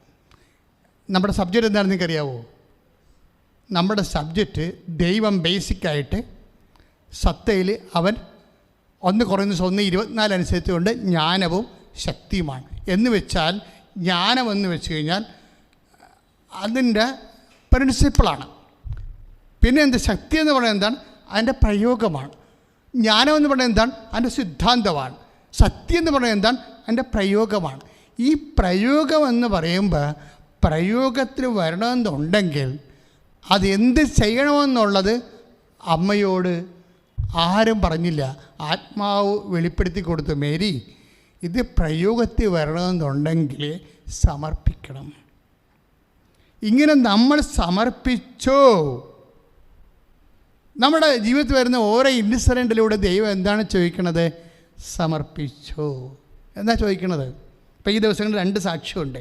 നമ്മുടെ സബ്ജക്റ്റ് എന്താണെന്ന് നിങ്ങൾക്കറിയാവോ? നമ്മുടെ സബ്ജക്റ്റ് ദൈവം ബേസിക്കായിട്ട് സത്തയിൽ അവൻ 1 അനുസരിച്ചുകൊണ്ട് ജ്ഞാനവും ശക്തിയുമാണ്. എന്ന് വെച്ചാൽ ജ്ഞാനമെന്ന് വെച്ച് കഴിഞ്ഞാൽ അതിൻ്റെ പ്രിൻസിപ്പിളാണ്. പിന്നെ എന്ത്? ശക്തി എന്ന് പറയുന്നത് എന്താണ്? അതിൻ്റെ പ്രയോഗമാണ്. ജ്ഞാനം എന്ന് പറയുന്നത് എന്താണ്? അതിൻ്റെ സിദ്ധാന്തമാണ്. സത്യം എന്ന് പറയുന്നത് എന്താണ്? അതിൻ്റെ പ്രയോഗമാണ്. ഈ പ്രയോഗം എന്ന് പറയുമ്പോൾ പ്രയോഗത്തിൽ വരണമെന്നുണ്ടെങ്കിൽ അതെന്ത് ചെയ്യണമെന്നുള്ളത് അമ്മയോട് ആരും പറഞ്ഞില്ല. ആത്മാവ് വെളിപ്പെടുത്തി കൊടുത്തു, മേരി ഇത് പ്രയോഗത്തിൽ വരണമെന്നുണ്ടെങ്കിൽ സമർപ്പിക്കണം. ഇങ്ങനെ നമ്മൾ സമർപ്പിച്ചോ, നമ്മുടെ ജീവിതത്തിൽ വരുന്ന ഓരോ ഇൻസിഡൻറ്റിലൂടെ ദൈവം എന്താണ് ചോദിക്കണത്? സമർപ്പിച്ചോ എന്താ ചോദിക്കണത്? ഇപ്പോൾ ഈ ദിവസങ്ങളിൽ 2 സാക്ഷ്യമുണ്ട്.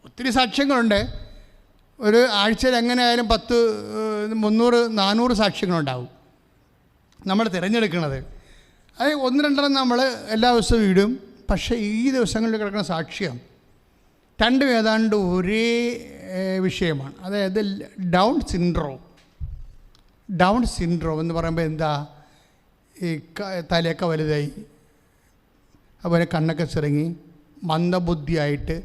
ഒത്തിരി സാക്ഷ്യങ്ങളുണ്ട്. ഒരു ആഴ്ചയിൽ എങ്ങനെയായാലും 10, 300, 400 സാക്ഷ്യങ്ങളുണ്ടാവും നമ്മൾ തിരഞ്ഞെടുക്കുന്നത്. അത് 1-2 നമ്മൾ എല്ലാ ദിവസവും ഇടും. പക്ഷേ ഈ ദിവസങ്ങളിൽ കിടക്കുന്ന സാക്ഷ്യം 2 ഏതാണ്ട് ഒരേ വിഷയമാണ്. അതായത് ഡൗൺ സിൻഡ്രോം എന്ന് പറയുമ്പോൾ എന്താ? ഈ തലയൊക്കെ വലുതായി, അതുപോലെ കണ്ണൊക്കെ ചിറങ്ങി, മന്ദബുദ്ധിയായിട്ട്,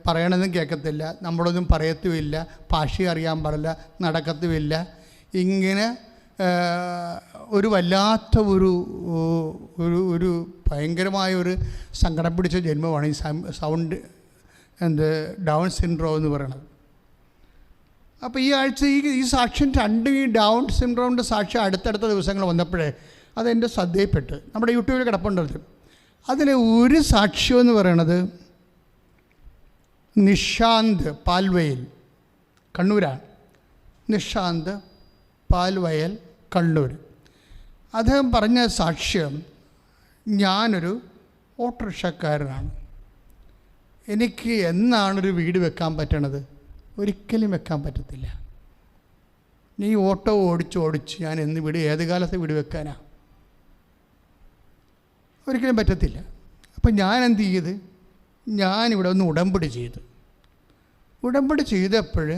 പറയണതും കേൾക്കത്തില്ല, നമ്മളൊന്നും പറയത്തുമില്ല, ഭാഷ അറിയാൻ പാടില്ല, നടക്കത്തുമില്ല. ഇങ്ങനെ ഒരു വല്ലാത്ത ഒരു ഭയങ്കരമായ ഒരു സങ്കടം പിടിച്ച ജന്മമാണ് ഈ ഡൗൺ സിൻഡ്രോം എന്ന് പറയുന്നത്. അപ്പോൾ ഈ ആഴ്ച ഈ സാക്ഷ്യം 2 ഈ ഡൗൺ സിൻഡ്രോമിൻ്റെ സാക്ഷ്യം അടുത്തടുത്ത ദിവസങ്ങൾ വന്നപ്പോഴേ അതെൻ്റെ ശ്രദ്ധയിൽപ്പെട്ട്. നമ്മുടെ യൂട്യൂബിൽ കിടപ്പുണ്ടത്. അതിലെ ഒരു സാക്ഷ്യം എന്ന് പറയണത് നിഷാന്ത് പാൽവയൽ, കണ്ണൂരാണ്. നിഷാന്ത് പാൽവയൽ, കണ്ണൂർ. അദ്ദേഹം പറഞ്ഞ സാക്ഷ്യം, ഞാനൊരു ഓട്ടോറിക്ഷക്കാരനാണ്, എനിക്ക് എന്നാണൊരു വീട് വെക്കാൻ പറ്റണത്? ഒരിക്കലും വെക്കാൻ പറ്റത്തില്ല. നീ ഓട്ടോ ഓടിച്ച് ഞാൻ എന്ന് വീട്, ഏത് കാലത്ത് വീട് വെക്കാനാ? ഒരിക്കലും പറ്റത്തില്ല. അപ്പം ഞാൻ എന്ത് ചെയ്ത്? ഞാനിവിടെ ഒന്ന് ഉടമ്പടി ചെയ്തപ്പോൾ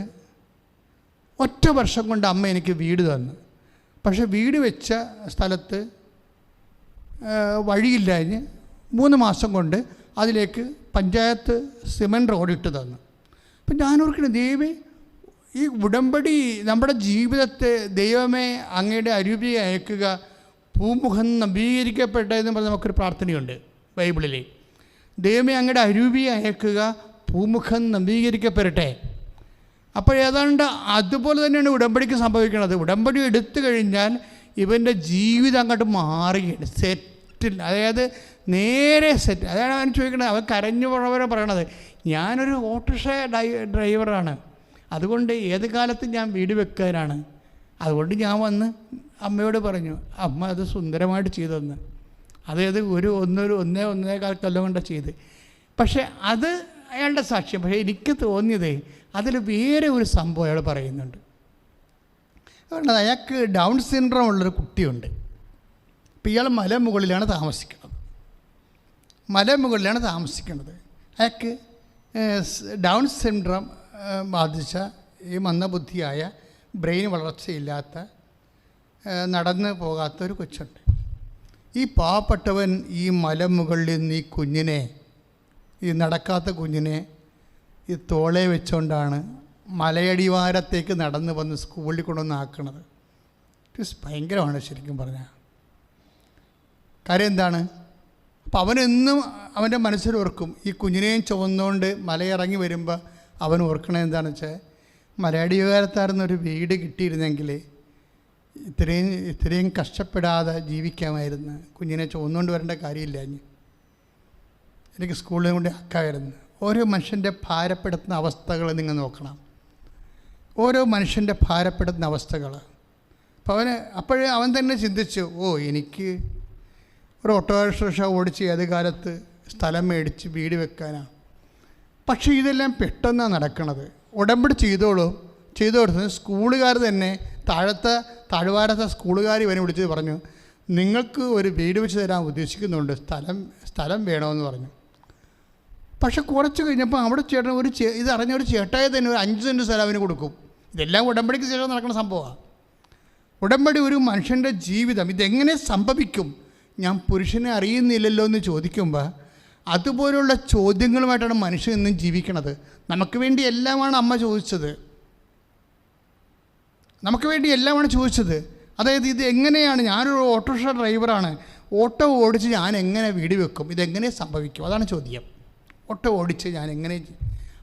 1 വർഷം കൊണ്ട് അമ്മ എനിക്ക് വീട് തന്നു. പക്ഷേ വീട് വെച്ച സ്ഥലത്ത് വഴിയില്ലാഞ്ഞ് 3 മാസം കൊണ്ട് അതിലേക്ക് പഞ്ചായത്ത് സിമൻറ്റ് റോഡിട്ട് തന്നു. അപ്പം ഞാനോർക്കണം, ദൈവമേ ഈ ഉടമ്പടി നമ്മുടെ ജീവിതത്തെ, ദൈവമേ അങ്ങയുടെ അരൂപി അയക്കുക, പൂമുഖം നവീകരിക്കപ്പെട്ടതെന്ന് പറഞ്ഞ് നമുക്കൊരു പ്രാർത്ഥനയുണ്ട് ബൈബിളിൽ. ദൈവമേ അങ്ങയുടെ അരൂപി അയക്കുക, പൂമുഖം നവീകരിക്കപ്പെടട്ടെ. അപ്പോൾ ഏതാണ്ട് അതുപോലെ തന്നെയാണ് ഉടമ്പടിക്ക് സംഭവിക്കുന്നത്. ഉടമ്പടി എടുത്തു കഴിഞ്ഞാൽ ഇവൻ്റെ ജീവിതം അങ്ങോട്ട് മാറുകയാണ്, സെറ്റിൽ, അതായത് നേരെ സെറ്റ്. അതാണ് അവൻ ചോദിക്കണത്. അവൻ കരഞ്ഞു പോണവരെ പറയണത്, ഞാനൊരു ഓട്ടോറിക്ഷ ഡ്രൈവറാണ്, അതുകൊണ്ട് ഏത് കാലത്തും ഞാൻ വീട് വെക്കാനാണ്, അതുകൊണ്ട് ഞാൻ വന്ന് അമ്മയോട് പറഞ്ഞു, അമ്മ അത് സുന്ദരമായിട്ട് ചെയ്തെന്ന്. അതായത് ഒന്നേകാൽ കൊല്ലം കൊണ്ട് ചെയ്ത്. പക്ഷേ അത് അയാളുടെ സാക്ഷ്യം. പക്ഷേ എനിക്ക് തോന്നിയത് അതിൽ വേറെ ഒരു സംഭവം അയാൾ പറയുന്നുണ്ട്. അതുകൊണ്ട് അയാൾക്ക് ഡൗൺ സിൻഡ്രോം ഉള്ളൊരു കുട്ടിയുണ്ട്. ഇപ്പം ഇയാൾ മലമുകളിലാണ് താമസിക്കുന്നത്. അയാൾക്ക് ഡൗൺ സിൻഡ്രോം ബാധിച്ച ഈ മന്ദബുദ്ധിയായ ബ്രെയിൻ വളർച്ചയില്ലാത്ത നടന്ന് പോകാത്തൊരു കൊച്ചുണ്ട്. ഈ പാവപ്പെട്ടവൻ ഈ മലമുകളിൽ നിന്ന് ഈ കുഞ്ഞിനെ, ഈ നടക്കാത്ത കുഞ്ഞിനെ ഈ തോളെ വെച്ചുകൊണ്ടാണ് മലയടിവാരത്തേക്ക് നടന്ന് വന്ന് സ്കൂളിൽ കൊണ്ടുവന്ന് ആക്കണത്. ഭയങ്കരമാണ് ശരിക്കും പറഞ്ഞാൽ. കാര്യം എന്താണ്? അപ്പം അവനെന്നും അവൻ്റെ മനസ്സിൽ ഓർക്കും, ഈ കുഞ്ഞിനെയും ചുവന്നുകൊണ്ട് മലയിറങ്ങി വരുമ്പോൾ അവൻ ഓർക്കണത് എന്താണെന്ന് വെച്ചാൽ, മലയടിവാരത്തായിരുന്നൊരു വീട് കിട്ടിയിരുന്നെങ്കിൽ ഇത്രയും കഷ്ടപ്പെടാതെ ജീവിക്കാമായിരുന്നു. കുഞ്ഞിനെ ചുവന്നുകൊണ്ട് വരേണ്ട കാര്യമില്ല, എനിക്ക് സ്കൂളിൽ കൊണ്ട് ആക്കാമായിരുന്നു. ഓരോ മനുഷ്യൻ്റെ ഭാരപ്പെടുത്തുന്ന അവസ്ഥകൾ നിങ്ങൾ നോക്കണം. ഓരോ മനുഷ്യൻ്റെ ഭാരപ്പെടുത്തുന്ന അവസ്ഥകൾ. അപ്പോൾ അപ്പോഴേ അവൻ തന്നെ ചിന്തിച്ചു, എനിക്ക് ഒരു ഓട്ടോറിക്ഷ ഓടിച്ച് ഏത് കാലത്ത് സ്ഥലം മേടിച്ച് വീട് വെക്കാനാണ്. പക്ഷേ ഇതെല്ലാം പെട്ടെന്നാണ് നടക്കണത്. ഉടമ്പടി ചെയ്തു കൊടുത്തത് സ്കൂളുകാർ തന്നെ, താഴ്വാരത്തെ സ്കൂളുകാർ ഇവനെ വിളിച്ച് പറഞ്ഞു, നിങ്ങൾക്ക് ഒരു വീട് വെച്ച് തരാൻ ഉദ്ദേശിക്കുന്നുണ്ട്, സ്ഥലം വേണമെന്ന് പറഞ്ഞു. പക്ഷെ കുറച്ച് കഴിഞ്ഞപ്പോൾ അവിടെ ചേട്ടൻ ഇതറിഞ്ഞ ഒരു ചേട്ടായി തന്നെ ഒരു 5 സെൻറ്റ് സ്ഥലം അവന് കൊടുക്കും. ഇതെല്ലാം ഉടമ്പടിക്ക് ശേഷം നടക്കുന്ന സംഭവമാണ്. ഉടമ്പടി ഒരു മനുഷ്യൻ്റെ ജീവിതം ഇതെങ്ങനെ സംഭവിക്കും, ഞാൻ പുരുഷനെ അറിയുന്നില്ലല്ലോ എന്ന് ചോദിക്കുമ്പോൾ അതുപോലുള്ള ചോദ്യങ്ങളുമായിട്ടാണ് മനുഷ്യൻ ഇന്നും ജീവിക്കണത്. നമുക്ക് വേണ്ടി എല്ലാമാണ് അമ്മ ചോദിച്ചത്, അതായത് ഇത് എങ്ങനെയാണ്, ഞാനൊരു ഓട്ടോറിക്ഷ ഡ്രൈവറാണ്, ഓട്ടോ ഓടിച്ച് ഞാൻ എങ്ങനെ വീട് വെക്കും, ഇതെങ്ങനെ സംഭവിക്കും, അതാണ് ചോദ്യം. ഓട്ടോ ഓടിച്ച് ഞാൻ എങ്ങനെ.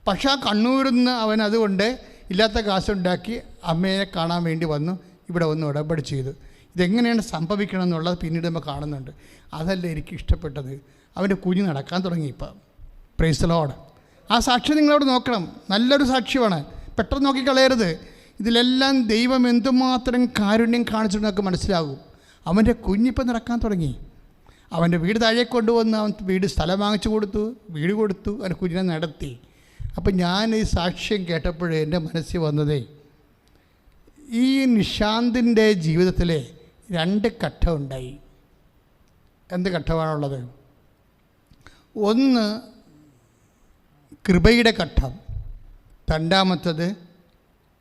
പക്ഷേ ആ കണ്ണൂരിന്ന് അവൻ അതുകൊണ്ട് ഇല്ലാത്ത കാശുണ്ടാക്കി അമ്മയെ കാണാൻ വേണ്ടി വന്നു, ഇവിടെ വന്ന് ഉടമ്പടി ചെയ്തു. ഇതെങ്ങനെയാണ് സംഭവിക്കണം എന്നുള്ളത് പിന്നീട് നമ്മൾ കാണുന്നുണ്ട്. അതല്ല എനിക്ക് ഇഷ്ടപ്പെട്ടത്, അവൻ്റെ കുഞ്ഞ് നടക്കാൻ തുടങ്ങി. ഇപ്പം പ്രൈസ് ദി ലോർഡ്. ആ സാക്ഷ്യം നിങ്ങളവിടെ നോക്കണം, നല്ലൊരു സാക്ഷ്യമാണ്, പെട്ടെന്ന് നോക്കിക്കളയരുത്. ഇതിലെല്ലാം ദൈവം എന്തുമാത്രം കാരുണ്യം കാണിച്ചിട്ട് നമുക്ക് മനസ്സിലാകും. അവൻ്റെ കുഞ്ഞിപ്പം നടക്കാൻ തുടങ്ങി. അവൻ്റെ വീട് താഴെ കൊണ്ടുവന്ന് അവൻ സ്ഥലം വാങ്ങിച്ചു കൊടുത്തു, വീട് കൊടുത്തു, അവൻ്റെ കുഞ്ഞിനെ നടത്തി. അപ്പം ഞാൻ ഈ സാക്ഷ്യം കേട്ടപ്പോഴേ എൻ്റെ മനസ്സിൽ വന്നതേ, ഈ നിശാന്തിൻ്റെ ജീവിതത്തിലെ 2 ഘട്ടമുണ്ടായി. എന്ത് ഘട്ടമാണുള്ളത്? ഒന്ന് കൃപയുടെ ഘട്ടം, രണ്ടാമത്തത്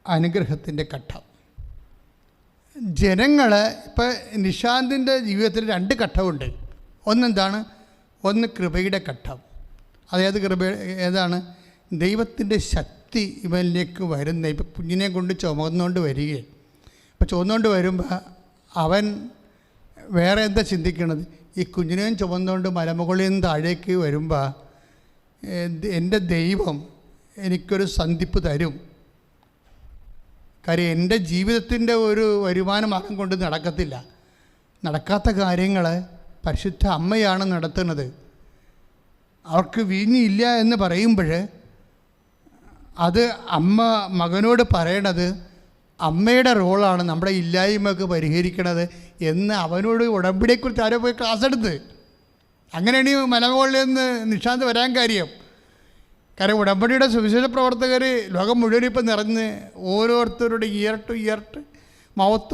അനുഗ്രഹത്തിൻ്റെ ഘട്ടം. ജനങ്ങൾ ഇപ്പം നിശാന്തിൻ്റെ ജീവിതത്തിൽ 2 ഘട്ടമുണ്ട്. ഒന്നെന്താണ്? ഒന്ന് കൃപയുടെ ഘട്ടം. അതായത് ഏതാണ്? ദൈവത്തിൻ്റെ ശക്തി ഇവനിലേക്ക് വരുന്ന. ഇപ്പം കുഞ്ഞിനെ കൊണ്ട് ചുമന്നുകൊണ്ട് വരികയും, ഇപ്പം ചുമന്നുകൊണ്ട് വരുമ്പോൾ അവൻ വേറെ എന്താ ചിന്തിക്കണത്? ഈ കുഞ്ഞിനെയും ചുമന്നുകൊണ്ട് മലമുകളിൽ നിന്ന് താഴേക്ക് വരുമ്പോൾ എൻ്റെ ദൈവം എനിക്കൊരു സന്ധിപ്പ് തരും. കാര്യം എൻ്റെ ജീവിതത്തിൻ്റെ ഒരു വരുമാന മാർഗം കൊണ്ട് നടക്കാത്ത കാര്യങ്ങൾ പരിശുദ്ധ അമ്മയാണ് നടത്തുന്നത്. അവർക്ക് വീഞ്ഞില്ല എന്ന് പറയുമ്പോൾ അത് അമ്മ മകനോട് പറയണത് അമ്മയുടെ റോളാണ് നമ്മുടെ ഇല്ലായ്മയൊക്കെ പരിഹരിക്കണത് എന്ന് അവനോട് ഉടമ്പടിയെക്കുറിച്ച് ആരോ പോയി ക്ലാസ് എടുത്ത്. അങ്ങനെയാണ് ഈ മലമുകളിൽ നിന്ന് നിശാന്ത് വരാൻ കാര്യം. ഉടമ്പടിയുടെ സുവിശേഷ പ്രവർത്തകർ ലോകം മുഴുവൻ ഇപ്പം നിറഞ്ഞ് ഓരോരുത്തരുടെ ഇയർ ടു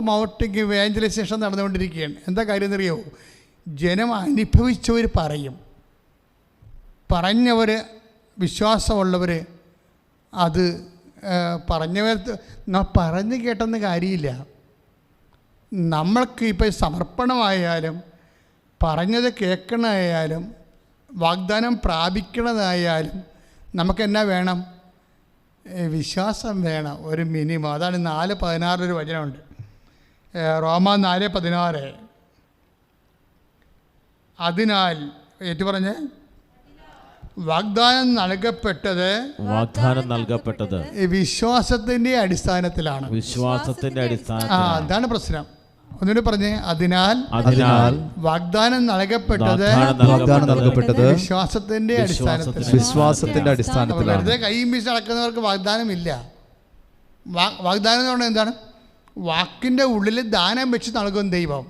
മൗത്ത് ഇവാഞ്ചലൈസേഷൻ നടന്നുകൊണ്ടിരിക്കുകയാണ്. എന്താ കാര്യം എന്നറിയോ? ജനം അനുഭവിച്ചവർ പറയും, പറഞ്ഞവർ വിശ്വാസമുള്ളവർ അത് പറഞ്ഞു കേട്ടെന്ന് കാര്യമില്ല. നമ്മൾക്ക് ഇപ്പോൾ സമർപ്പണമായാലും പറഞ്ഞത് കേൾക്കണമായാലും വാഗ്ദാനം പ്രാപിക്കണതായാലും നമുക്കെന്നാ വേണം? വിശ്വാസം വേണം, ഒരു മിനിമം. അതാണ് 4:16 ഒരു വചനമുണ്ട്, റോമ 4:16. അതിനാൽ ഏറ്റുപറഞ്ഞ് വാഗ്ദാനം നൽകപ്പെട്ടത് വിശ്വാസത്തിന്റെ അടിസ്ഥാനത്തിലാണ്. അതാണ് പ്രശ്നം. ഒന്നുകൂടി പറഞ്ഞേ, അതിനാൽ വാഗ്ദാനം നൽകപ്പെട്ടത് വിശ്വാസത്തിന്റെ അടിസ്ഥാനത്തിലാണ്. വെറുതെ കൈയും വീശി നടക്കുന്നവർക്ക് വാഗ്ദാനം ഇല്ല. വാഗ്ദാനം എന്ന് പറഞ്ഞാൽ എന്താണ്? വാക്കിൻ്റെ ഉള്ളിൽ ദാനം വെച്ച് നൽകും ദൈവം.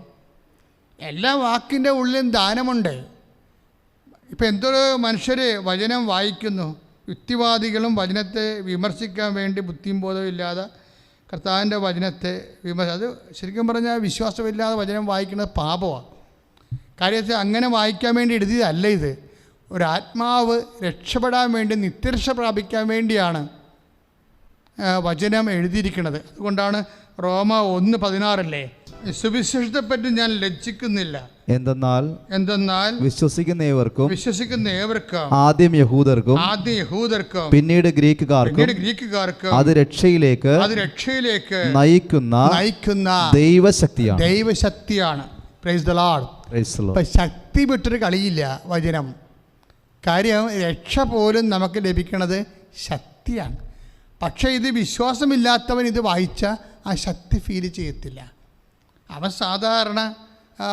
എല്ലാ വാക്കിൻ്റെ ഉള്ളിലും ദാനമുണ്ട്. ഇപ്പം എന്തൊരു മനുഷ്യർ വചനം വായിക്കുന്നു, യുക്തിവാദികളും വചനത്തെ വിമർശിക്കാൻ വേണ്ടി ബുദ്ധിയും ബോധവും ഇല്ലാതെ കർത്താവിൻ്റെ വചനത്തെ അത് ശരിക്കും പറഞ്ഞാൽ വിശ്വാസമില്ലാതെ വചനം വായിക്കുന്നത് പാപമാണ്. കാര്യത്തിൽ അങ്ങനെ വായിക്കാൻ വേണ്ടി എഴുതിയതല്ല ഇത്. ഒരാത്മാവ് രക്ഷപ്പെടാൻ വേണ്ടി, നിത്യരക്ഷ പ്രാപിക്കാൻ വേണ്ടിയാണ് വചനം എഴുതിയിരിക്കുന്നത്. അതുകൊണ്ടാണ് റോമ 1:16 സുവിശേഷത്തെപ്പറ്റി ഞാൻ ലജ്ജിക്കുന്നില്ല, എന്തെന്നാൽ വിശ്വസിക്കുന്ന ഏവർക്കും ആദ്യം യഹൂദർക്കും പിന്നീട് ഗ്രീക്കുകാർക്കും അത് രക്ഷയിലേക്ക് നയിക്കുന്ന ദൈവശക്തിയാണ്. Price the Lord. ഇപ്പം ശക്തി വിട്ടൊരു കളിയില്ല വചനം. കാര്യം രക്ഷ പോലും നമുക്ക് ലഭിക്കുന്നത് ശക്തിയാണ്. പക്ഷേ ഇത് വിശ്വാസമില്ലാത്തവൻ ഇത് വായിച്ച ആ ശക്തി ഫീൽ ചെയ്യത്തില്ല. അവൻ സാധാരണ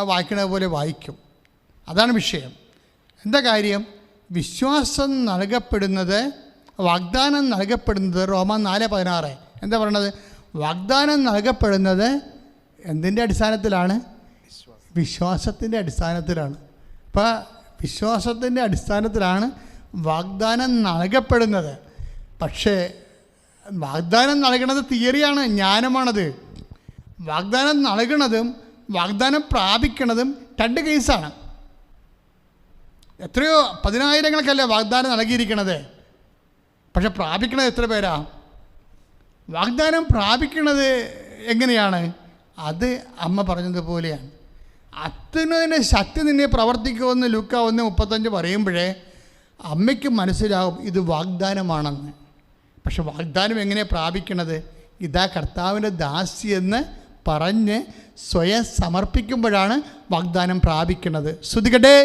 വായിക്കണ പോലെ വായിക്കും. അതാണ് വിഷയം. എന്താ കാര്യം? വിശ്വാസം നൽകപ്പെടുന്നത്, വാഗ്ദാനം നൽകപ്പെടുന്നത് റോമ 4:16 എന്താ പറയണത്? വാഗ്ദാനം നൽകപ്പെടുന്നത് എന്തിൻ്റെ അടിസ്ഥാനത്തിലാണ്? വിശ്വാസത്തിൻ്റെ അടിസ്ഥാനത്തിലാണ്. അപ്പോൾ വിശ്വാസത്തിൻ്റെ അടിസ്ഥാനത്തിലാണ് വാഗ്ദാനം നൽകപ്പെടുന്നത്. പക്ഷേ വാഗ്ദാനം നൽകണത് തിയറിയാണ്, ജ്ഞാനമാണത്. വാഗ്ദാനം നൽകണതും വാഗ്ദാനം പ്രാപിക്കണതും 2 കേസാണ്. എത്രയോ 10,000-കണക്കല്ലേ വാഗ്ദാനം നൽകിയിരിക്കണത്. പക്ഷെ പ്രാപിക്കണത് എത്ര പേരാ? വാഗ്ദാനം പ്രാപിക്കണത് എങ്ങനെയാണ്? അത് അമ്മ പറഞ്ഞതുപോലെയാണ്. അത്യുന്നതിൻ്റെ ശക്തി നിന്നെ പ്രവർത്തിക്കുമെന്ന് ലൂക്ക 1:35 പറയുമ്പോഴേ അമ്മയ്ക്ക് മനസ്സിലാവും ഇത് വാഗ്ദാനമാണെന്ന്. പക്ഷെ വാഗ്ദാനം എങ്ങനെ പ്രാപിക്കണത്? ഇതാ കർത്താവിൻ്റെ ദാസി എന്ന് പറഞ്ഞ് സ്വയം സമർപ്പിക്കുമ്പോഴാണ് വാഗ്ദാനം പ്രാപിക്കുന്നത്. ശ്രുതികട്ടെ.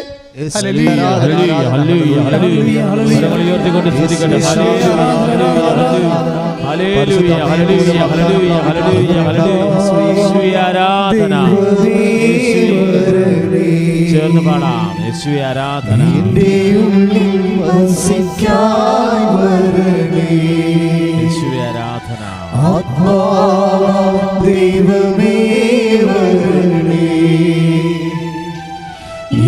ചേർന്ന് പാടാം. യേശുവേ ആരാധന. യേശുവേ ആരാധന. ദൈവമേ വരണേ,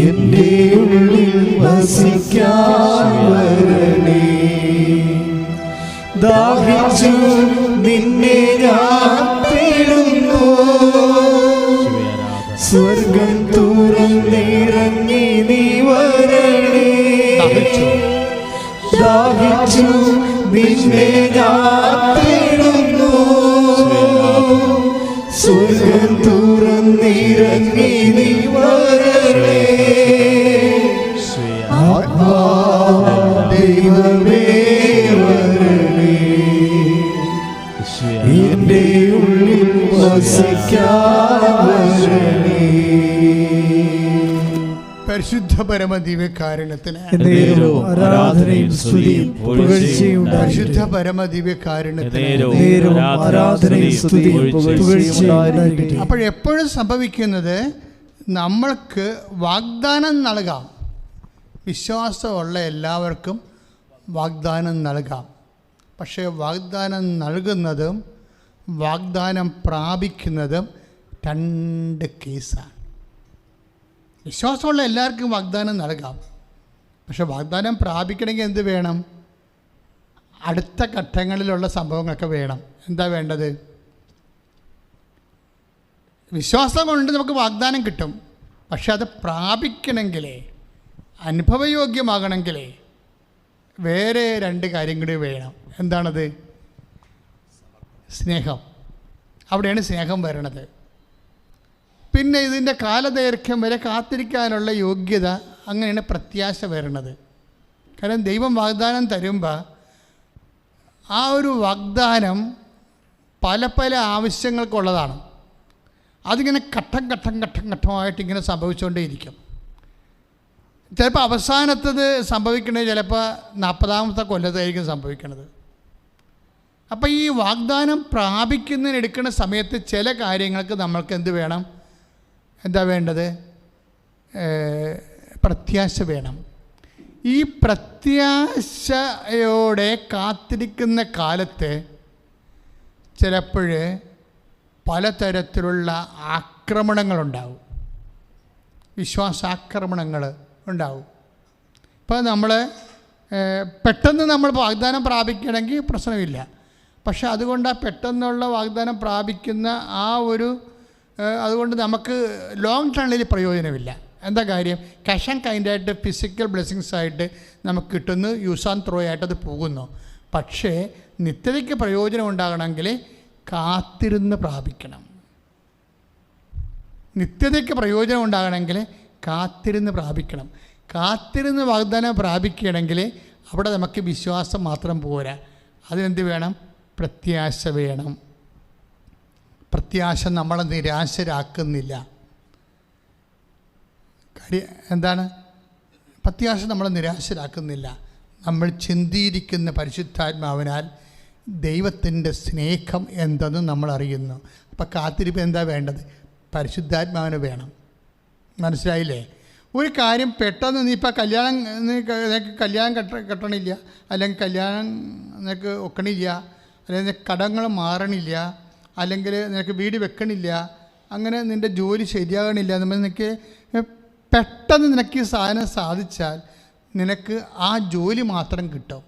എൻ്റെ ഉള്ളിൽ വസിക്കാൻ വരണേ. ദാഹിച്ചു നിന്നെ ഞാൻ തേടുന്നു, സ്വർഗം തുറന്നിറങ്ങി നീ വരണേ. ദാഹിച്ചു നിന്നെ ഞാൻ തേടുന്നു, സ്വർഗം തുറന്നിറങ്ങി നീ വരണേ. ദൈവമേ വരണേ, എൻ്റെ ഉള്ളിൽ വസിക്കാൻ വരണേ. പരിശുദ്ധ പരമദിവ്യകാരുണ്യത്തിന് ആരാധനയും സ്തുതിയും പുകഴ്ചയും പരിശുദ്ധ പരമദിവ്യകാരുണ്യത്തിന്. അപ്പോഴെപ്പോഴും സംഭവിക്കുന്നത് നമ്മൾക്ക് വാഗ്ദാനം നൽകാം. വിശ്വാസമുള്ള എല്ലാവർക്കും വാഗ്ദാനം നൽകാം. പക്ഷേ വാഗ്ദാനം നൽകുന്നതും വാഗ്ദാനം പ്രാപിക്കുന്നതും 2 കേസാണ്. വിശ്വാസമുള്ള എല്ലാവർക്കും വാഗ്ദാനം നൽകാം. പക്ഷെ വാഗ്ദാനം പ്രാപിക്കണമെങ്കിൽ എന്ത് വേണം? അടുത്ത ഘട്ടങ്ങളിലുള്ള സംഭവങ്ങളൊക്കെ വേണം. എന്താ വേണ്ടത്? വിശ്വാസം കൊണ്ട് നമുക്ക് വാഗ്ദാനം കിട്ടും. പക്ഷെ അത് പ്രാപിക്കണമെങ്കിലേ, അനുഭവയോഗ്യമാകണമെങ്കിലേ വേറെ 2 കാര്യം കൂടി വേണം. എന്താണത്? സ്നേഹം. അവിടെയാണ് സ്നേഹം വരണത്. പിന്നെ ഇതിൻ്റെ കാലദൈർഘ്യം വരെ കാത്തിരിക്കാനുള്ള യോഗ്യത, അങ്ങനെയാണ് പ്രത്യാശ വരണത്. കാരണം ദൈവം വാഗ്ദാനം തരുമ്പോൾ ആ ഒരു വാഗ്ദാനം പല പല ആവശ്യങ്ങൾക്കുള്ളതാണ്. അതിങ്ങനെ ഘട്ടമായിട്ട് ഇങ്ങനെ സംഭവിച്ചുകൊണ്ടേയിരിക്കും. ചിലപ്പോൾ അവസാനത്തത് സംഭവിക്കണത് ചിലപ്പോൾ 40-ാമത്തെ കൊല്ലത്തായിരിക്കും സംഭവിക്കണത്. അപ്പോൾ ഈ വാഗ്ദാനം പ്രാപിക്കുന്നതിന് എടുക്കുന്ന സമയത്ത് ചില കാര്യങ്ങൾക്ക് നമ്മൾക്ക് എന്ത് വേണം? എന്താ വേണ്ടത്? പ്രത്യാശ വേണം. ഈ പ്രത്യാശയോടെ കാത്തിരിക്കുന്ന കാലത്ത് ചിലപ്പോൾ പലതരത്തിലുള്ള ആക്രമണങ്ങളുണ്ടാവും, വിശ്വാസാക്രമണങ്ങൾ ഉണ്ടാവും. ഇപ്പോൾ നമ്മൾ പെട്ടെന്ന് നമ്മൾ വാഗ്ദാനം പ്രാപിക്കണമെങ്കിൽ പ്രശ്നമില്ല. പക്ഷെ അതുകൊണ്ട് ആ പെട്ടെന്നുള്ള വാഗ്ദാനം പ്രാപിക്കുന്ന ആ ഒരു അതുകൊണ്ട് നമുക്ക് ലോങ് ടേണിൽ പ്രയോജനമില്ല. എന്താ കാര്യം? ക്യാഷ് ആൻഡ് കൈൻഡായിട്ട് ഫിസിക്കൽ ബ്ലെസ്സിങ്സ് ആയിട്ട് നമുക്ക് കിട്ടുന്നു, യൂസ് ആൻഡ് ത്രോ ആയിട്ടത് പോകുന്നു. പക്ഷേ നിത്യതയ്ക്ക് പ്രയോജനം ഉണ്ടാകണമെങ്കിൽ കാത്തിരുന്ന് പ്രാപിക്കണം. നിത്യതയ്ക്ക് പ്രയോജനം ഉണ്ടാകണമെങ്കിൽ കാത്തിരുന്ന് പ്രാപിക്കണം. കാത്തിരുന്ന് വാഗ്ദാനം പ്രാപിക്കുകയാണെങ്കിൽ അവിടെ നമുക്ക് വിശ്വാസം മാത്രം പോരാ, അതിനെന്ത് വേണം? പ്രത്യാശ വേണം. പ്രത്യാശ നമ്മളെ നിരാശരാക്കുന്നില്ല. കാര്യം എന്താണ്? പ്രത്യാശ നമ്മളെ നിരാശരാക്കുന്നില്ല. നമ്മൾ ചിന്തിയിരിക്കുന്ന പരിശുദ്ധാത്മാവിനാൽ ദൈവത്തിൻ്റെ സ്നേഹം എന്തെന്ന് നമ്മൾ അറിയുന്നു. അപ്പം കാത്തിരിപ്പ് എന്താ വേണ്ടത്? പരിശുദ്ധാത്മാവിന് വേണം. മനസ്സിലായില്ലേ? ഒരു കാര്യം പെട്ടെന്ന് നീ ഇപ്പം കല്യാണം കെട്ടണില്ല, അല്ലെങ്കിൽ കല്യാണം നിനക്ക് ഒക്കണില്ല, അല്ലെങ്കിൽ കടങ്ങൾ മാറണില്ല, അല്ലെങ്കിൽ നിനക്ക് വീട് വെക്കണില്ല, അങ്ങനെ നിൻ്റെ ജോലി ശരിയാകണില്ല എന്നുമ്പോൾ നിനക്ക് പെട്ടെന്ന് നിനക്ക് ഈ സാധനം സാധിച്ചാൽ നിനക്ക് ആ ജോലി മാത്രം കിട്ടും,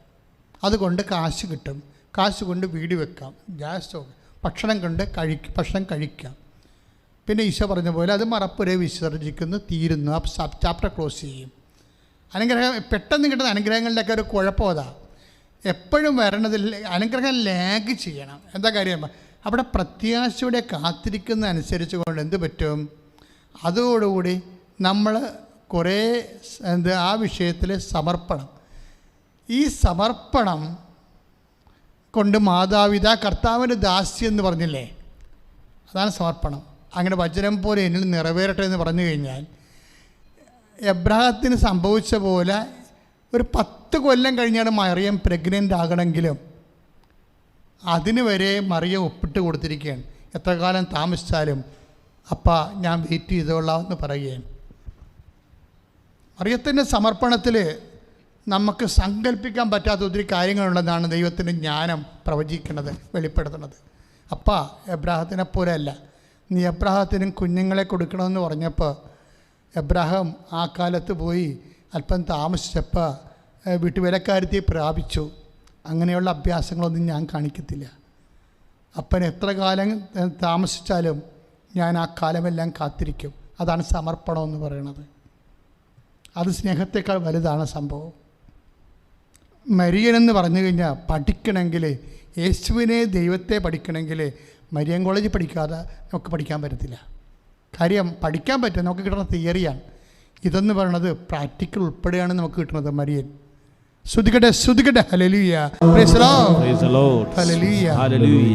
അതുകൊണ്ട് കാശ് കിട്ടും, കാശ് കൊണ്ട് വീട് വെക്കാം, ഗ്യാസ് ഭക്ഷണം കഴിക്കാം. പിന്നെ ഈശോ പറഞ്ഞ പോലെ അത് മറപ്പുരെ വിസർജിക്കുന്നു, തീരുന്നു, ആ ചാപ്റ്റർ ക്ലോസ് ചെയ്യും. അനുഗ്രഹം പെട്ടെന്ന് കിട്ടുന്ന അനുഗ്രഹങ്ങളുടെയൊക്കെ ഒരു കുഴപ്പം അതാ. എപ്പോഴും വരണതിൽ അനുഗ്രഹം ലാഗ് ചെയ്യണം. എന്താ കാര്യം? അവിടെ പ്രത്യാശയോടെ കാത്തിരിക്കുന്ന അനുസരിച്ച് കൊണ്ട് എന്ത് പറ്റും? അതോടുകൂടി നമ്മൾ കുറേ ആ വിഷയത്തിൽ സമർപ്പണം. ഈ സമർപ്പണം കൊണ്ട് മാതാപിതാ കർത്താവിൻ്റെ ദാസി എന്ന് പറഞ്ഞില്ലേ, അതാണ് സമർപ്പണം. അങ്ങനെ വചനം പോലെ എന്നിൽ നിറവേറട്ടെ എന്ന് പറഞ്ഞു കഴിഞ്ഞാൽ എബ്രഹാത്തിന് സംഭവിച്ച പോലെ ഒരു 10 കൊല്ലം കഴിഞ്ഞാണ് മറിയം പ്രഗ്നൻ്റ് ആകണമെങ്കിലും അതിന് വരെ മറിയം ഒപ്പിട്ട് കൊടുത്തിരിക്കുകയാണ്. എത്ര കാലം താമസിച്ചാലും അപ്പാ ഞാൻ വെയിറ്റ് ചെയ്തോളാം എന്ന് പറയുകയാണ്. മറിയത്തിൻ്റെ സമർപ്പണത്തിൽ നമുക്ക് സങ്കല്പിക്കാൻ പറ്റാത്ത ഒത്തിരി കാര്യങ്ങളുണ്ടെന്നാണ് ദൈവത്തിൻ്റെ ജ്ഞാനം പ്രവചിക്കുന്നത്, വെളിപ്പെടുത്തുന്നത്. അപ്പാ എബ്രാഹത്തിനെ പോലെ അല്ല, നീ എബ്രാഹത്തിനും കുഞ്ഞുങ്ങളെ കൊടുക്കണമെന്ന് പറഞ്ഞപ്പോൾ എബ്രാഹാം ആ കാലത്ത് പോയി അല്പം താമസിച്ചപ്പോൾ വീട്ടുവേലക്കാരത്തെ പ്രാപിച്ചു. അങ്ങനെയുള്ള അഭ്യാസങ്ങളൊന്നും ഞാൻ കാണിക്കത്തില്ല. അപ്പൻ എത്ര കാലം താമസിച്ചാലും ഞാൻ ആ കാലമെല്ലാം കാത്തിരിക്കും. അതാണ് സമർപ്പണം എന്ന് പറയുന്നത്. അത് സ്നേഹത്തേക്കാൾ വലുതാണ് സംഭവം. മരിയനെന്ന് പറഞ്ഞു കഴിഞ്ഞാൽ പഠിക്കണമെങ്കിൽ, യേശുവിനെ ദൈവത്തെ പഠിക്കണമെങ്കിൽ മരിയൻ കോളേജിൽ പഠിക്കാതെ നമുക്ക് പഠിക്കാൻ പറ്റത്തില്ല. കാര്യം പഠിക്കാൻ പറ്റും, നമുക്ക് കിട്ടുന്ന തിയറിയാണ്. ഇതെന്ന് പറയുന്നത് പ്രാക്ടിക്കൽ ഉൾപ്പെടെയാണ് നമുക്ക് കിട്ടുന്നത്. മരിയൻ ശ്രുതികട്ടെ hallelujah, praise the lord, hallelujah.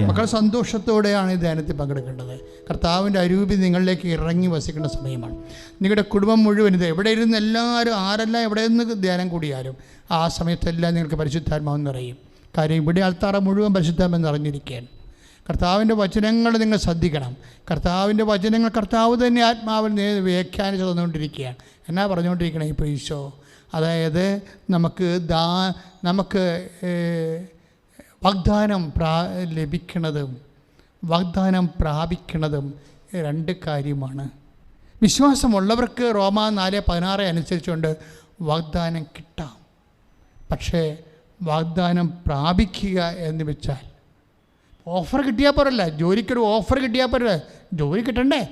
മക്കൾ സന്തോഷത്തോടെയാണ് ഈ ധ്യാനത്തിൽ പങ്കെടുക്കേണ്ടത്. കർത്താവിൻ്റെ അരൂപി നിങ്ങളിലേക്ക് ഇറങ്ങി വസിക്കേണ്ട സമയമാണ്. നിങ്ങളുടെ കുടുംബം മുഴുവൻ ഇത് എവിടെ ഇരുന്ന് എല്ലാവരും ആരെല്ലാം എവിടെ നിന്ന് ധ്യാനം കൂടിയാലും ആ സമയത്തെല്ലാം നിങ്ങൾക്ക് പരിശുദ്ധാത്മാവ് നിറയും. കാര്യം ഇവിടെ ആൾത്താറ മുഴുവൻ പരിശുദ്ധാത്മാവ് നിറഞ്ഞിരിക്കുകയാണ്. കർത്താവിൻ്റെ വചനങ്ങൾ നിങ്ങൾ ശ്രദ്ധിക്കണം. കർത്താവിൻ്റെ വചനങ്ങൾ കർത്താവ് തന്നെ ആത്മാവിൽ വ്യാഖ്യാനിച്ച് തന്നുകൊണ്ടിരിക്കുകയാണ്. എന്നാ പറഞ്ഞുകൊണ്ടിരിക്കണം ഇപ്പോൾ ഈശോ? അതായത് നമുക്ക് വാഗ്ദാനം ലഭിക്കുന്നതും വാഗ്ദാനം പ്രാപിക്കുന്നതും 2 കാര്യമാണ്. വിശ്വാസമുള്ളവർക്ക് റോമാ 4:16 അനുസരിച്ചുകൊണ്ട് വാഗ്ദാനം കിട്ടാം. പക്ഷേ വാഗ്ദാനം പ്രാപിക്കുക എന്ന് വെച്ചാൽ ഓഫർ കിട്ടിയാൽ പോരല്ല. ജോലിക്കൊരു ഓഫർ കിട്ടിയാൽ പോരല്ല, ജോലി കിട്ടണ്ടേ?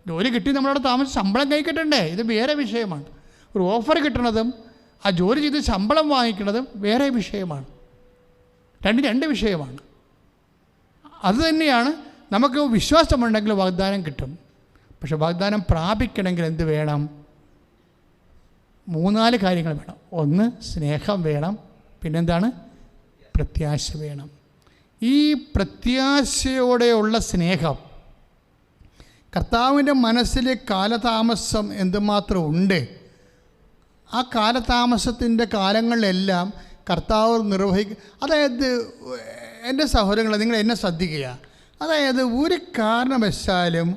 ജോലി കിട്ടി നമ്മളവിടെ താമസിച്ച് ശമ്പളം കൈ കിട്ടണ്ടേ? ഇത് വേറെ വിഷയമാണ്. ഒരു ഓഫർ കിട്ടണതും ആ ജോലി ചെയ്ത് ശമ്പളം വാങ്ങിക്കുന്നതും വേറെ വിഷയമാണ്. രണ്ട് വിഷയമാണ്. അതുതന്നെയാണ് നമുക്ക് വിശ്വാസമുണ്ടെങ്കിൽ വാഗ്ദാനം കിട്ടും. പക്ഷെ വാഗ്ദാനം പ്രാപിക്കണമെങ്കിൽ എന്ത് വേണം? 3-4 കാര്യങ്ങൾ വേണം. 1 സ്നേഹം വേണം, പിന്നെന്താണ്? പ്രത്യാശ വേണം. ഈ പ്രത്യാശയോടെയുള്ള സ്നേഹം, കർത്താവിൻ്റെ മനസ്സിൽ കാലതാമസം എന്തുമാത്രം ഉണ്ട്, ആ കാലതാമസത്തിൻ്റെ കാലങ്ങളിലെല്ലാം കർത്താവ് നിർവഹിക്കും. അതായത് എൻ്റെ സഹോദരങ്ങളെ, നിങ്ങൾ എന്നെ ശ്രദ്ധിക്കുക. അതായത് ഒരു കാരണവശാലും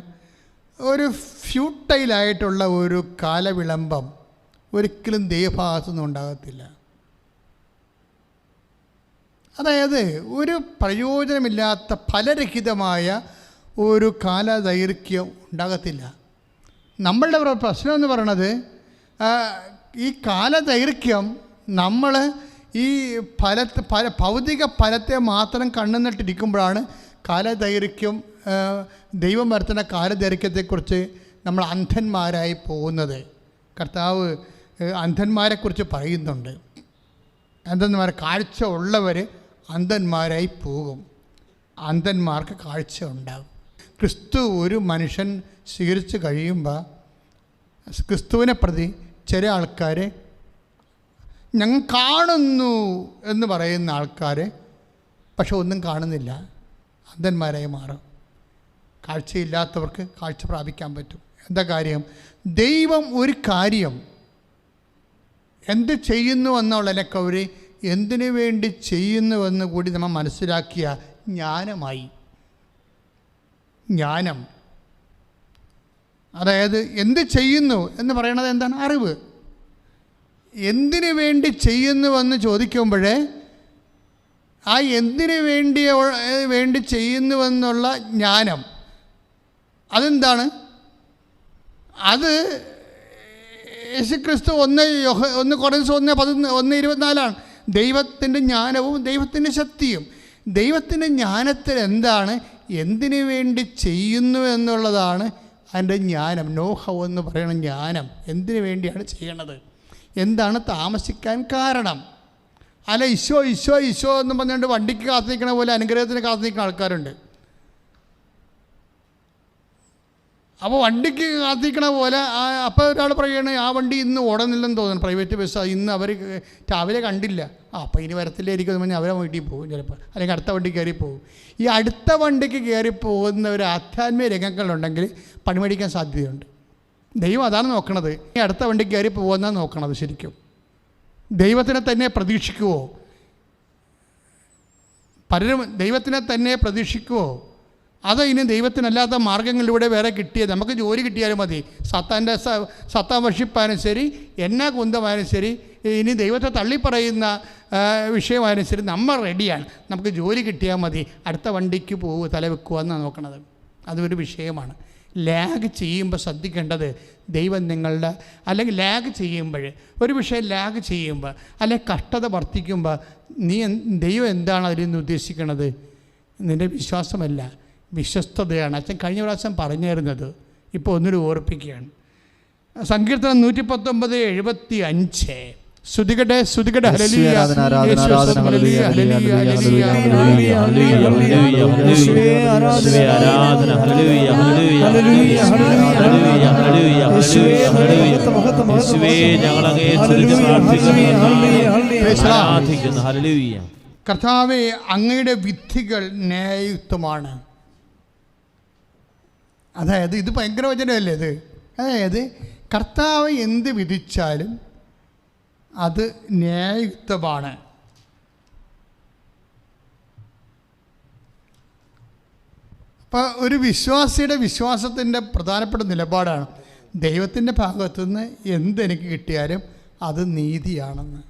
ഒരു ഫ്യൂട്ടൈലായിട്ടുള്ള ഒരു കാലവിളംബം ഒരിക്കലും ദൈവഭാഗത്തുനിന്നും ഉണ്ടാകത്തില്ല. അതായത് ഒരു പ്രയോജനമില്ലാത്ത ഫലരഹിതമായ ഒരു കാലദൈർഘ്യം ഉണ്ടാകത്തില്ല. നമ്മളുടെ പ്രശ്നം എന്ന് പറയണത് ഈ കാലദൈർഘ്യം നമ്മൾ ഈ ഭൗതിക ഫലത്തെ മാത്രം കണ്ണുനട്ടിരിക്കുമ്പോഴാണ് കാലദൈർഘ്യം, ദൈവം വരുത്തുന്ന കാലദൈർഘ്യത്തെക്കുറിച്ച് നമ്മൾ അന്ധന്മാരായി പോകുന്നത്. കർത്താവ് അന്ധന്മാരെക്കുറിച്ച് പറയുന്നുണ്ട്. അന്ധന്മാർ, കാഴ്ച ഉള്ളവർ അന്ധന്മാരായി പോകും. അന്ധന്മാർക്ക് കാഴ്ച ഉണ്ടാകും. ക്രിസ്തു ഒരു മനുഷ്യൻ സ്വീകരിച്ച് കഴിയുമ്പോൾ ക്രിസ്തുവിനെ പ്രതി ചില ആൾക്കാർ ഞങ്ങൾ കാണുന്നു എന്ന് പറയുന്ന ആൾക്കാർ പക്ഷെ ഒന്നും കാണുന്നില്ല, അന്ധന്മാരായി മാറും. കാഴ്ചയില്ലാത്തവർക്ക് കാഴ്ച പ്രാപിക്കാൻ പറ്റും. എന്താ കാര്യം? ദൈവം ഒരു കാര്യം എന്ത് ചെയ്യുന്നു എന്നുള്ളതിനൊക്കെ അവർ എന്തിനു വേണ്ടി ചെയ്യുന്നുവെന്ന് കൂടി നമ്മൾ മനസ്സിലാക്കിയ ജ്ഞാനമായി. ജ്ഞാനം, അതായത് എന്ത് ചെയ്യുന്നു എന്ന് പറയുന്നത് എന്താണ്? അറിവ്. എന്തിനു വേണ്ടി ചെയ്യുന്നുവെന്ന് ചോദിക്കുമ്പോഴേ ആ എന്തിനു വേണ്ടി ചെയ്യുന്നുവെന്നുള്ള ജ്ഞാനം അതെന്താണ്? അത് യേശുക്രിസ്തു 1 കൊരിന്ത്യർ 1:24 ദൈവത്തിൻ്റെ ജ്ഞാനവും ദൈവത്തിൻ്റെ ശക്തിയും. ദൈവത്തിൻ്റെ ജ്ഞാനത്തിൽ എന്താണ്? എന്തിനു വേണ്ടി ചെയ്യുന്നു എന്നുള്ളതാണ് അതിൻ്റെ ജ്ഞാനം. നോഹൗ എന്ന് പറയുന്ന ജ്ഞാനം. എന്തിനു വേണ്ടിയാണ് ചെയ്യണത്? എന്താണ് താമസിക്കാൻ കാരണം? അല്ല ഈശോ ഈശോ ഈശോ എന്ന് പറഞ്ഞുകൊണ്ട് വണ്ടിക്ക് കാത്തു നിൽക്കണ പോലെ അനുഗ്രഹത്തിന് കാത്തു നിൽക്കുന്ന ആൾക്കാരുണ്ട്. അപ്പോൾ വണ്ടിക്ക് കാത്തിക്കണ പോലെ അപ്പോൾ ഒരാൾ പറയണേ ആ വണ്ടി ഇന്ന് ഓടുന്നില്ലെന്ന് തോന്നുന്നു, പ്രൈവറ്റ് ബസ് ഇന്ന് അവർ രാവിലെ കണ്ടില്ല, അപ്പോൾ ഇനി വരത്തില്ലായിരിക്കും പറഞ്ഞാൽ അവരെ വീട്ടിൽ പോകും ചിലപ്പോൾ, അല്ലെങ്കിൽ അടുത്ത വണ്ടി കയറി പോകും. ഈ അടുത്ത വണ്ടിക്ക് കയറി പോകുന്ന ഒരു ആധ്യാത്മിക രംഗങ്ങളുണ്ടെങ്കിൽ പണിമേടിക്കാൻ സാധ്യതയുണ്ട്. ദൈവം അതാണ് നോക്കണത്. ഈ അടുത്ത വണ്ടി കയറി പോകുന്നതാണ് നോക്കണത്. ശരിക്കും ദൈവത്തിനെ തന്നെ പ്രതീക്ഷിക്കുമോ? പലരും ദൈവത്തിനെ തന്നെ പ്രതീക്ഷിക്കുമോ? അതോ ഇനി ദൈവത്തിനല്ലാത്ത മാർഗങ്ങളിലൂടെ വേറെ കിട്ടിയത് നമുക്ക് ജോലി കിട്ടിയാലും മതി, സത്താൻ വർഷിപ്പാനും ശരി, എന്നാ കുന്തമായാലും ശരി, ഇനി ദൈവത്തെ തള്ളിപ്പറയുന്ന വിഷയമായാലും ശരി, നമ്മൾ റെഡിയാണ്, നമുക്ക് ജോലി കിട്ടിയാൽ മതി, അടുത്ത വണ്ടിക്ക് തല വെക്കുക എന്നാണ് നോക്കണത്. അതൊരു വിഷയമാണ്. ലാഗ് ചെയ്യുമ്പോൾ ശ്രദ്ധിക്കേണ്ടത് ദൈവം നിങ്ങളുടെ, അല്ലെങ്കിൽ ലാഗ് ചെയ്യുമ്പോൾ ഒരു വിഷയം ലാഗ് ചെയ്യുമ്പോൾ അല്ലെങ്കിൽ കഷ്ടത വർദ്ധിക്കുമ്പോൾ ദൈവം എന്താണ് അതിൽ നിന്ന് ഉദ്ദേശിക്കുന്നത്? നിൻ്റെ വിശ്വാസമല്ല, വിശ്വസ്തതയാണ്. അച്ഛൻ കഴിഞ്ഞ പ്രാവശ്യം പറഞ്ഞു തരുന്നത് ഇപ്പോൾ ഒന്നൊരു ഓർപ്പിക്കുകയാണ്. സങ്കീർത്തനം 119:75 ശ്രുതികട്ടെ ശ്രുതികട്ടെ ഹല്ലേലൂയ കർത്താവേ, അങ്ങയുടെ വിധികൾ ന്യായയുക്തമാണ്. അതായത് ഇത് ഭയങ്കര വചനമല്ലേ ഇത്? അതായത് കർത്താവ് എന്ത് വിധിച്ചാലും അത് ന്യായയുക്തമാണ്. അപ്പോൾ ഒരു വിശ്വാസിയുടെ വിശ്വാസത്തിൻ്റെ പ്രധാനപ്പെട്ട നിലപാടാണ് ദൈവത്തിൻ്റെ ഭാഗത്തുനിന്ന് എന്തെനിക്ക് കിട്ടിയാലും അത് നീതിയാണെന്ന്.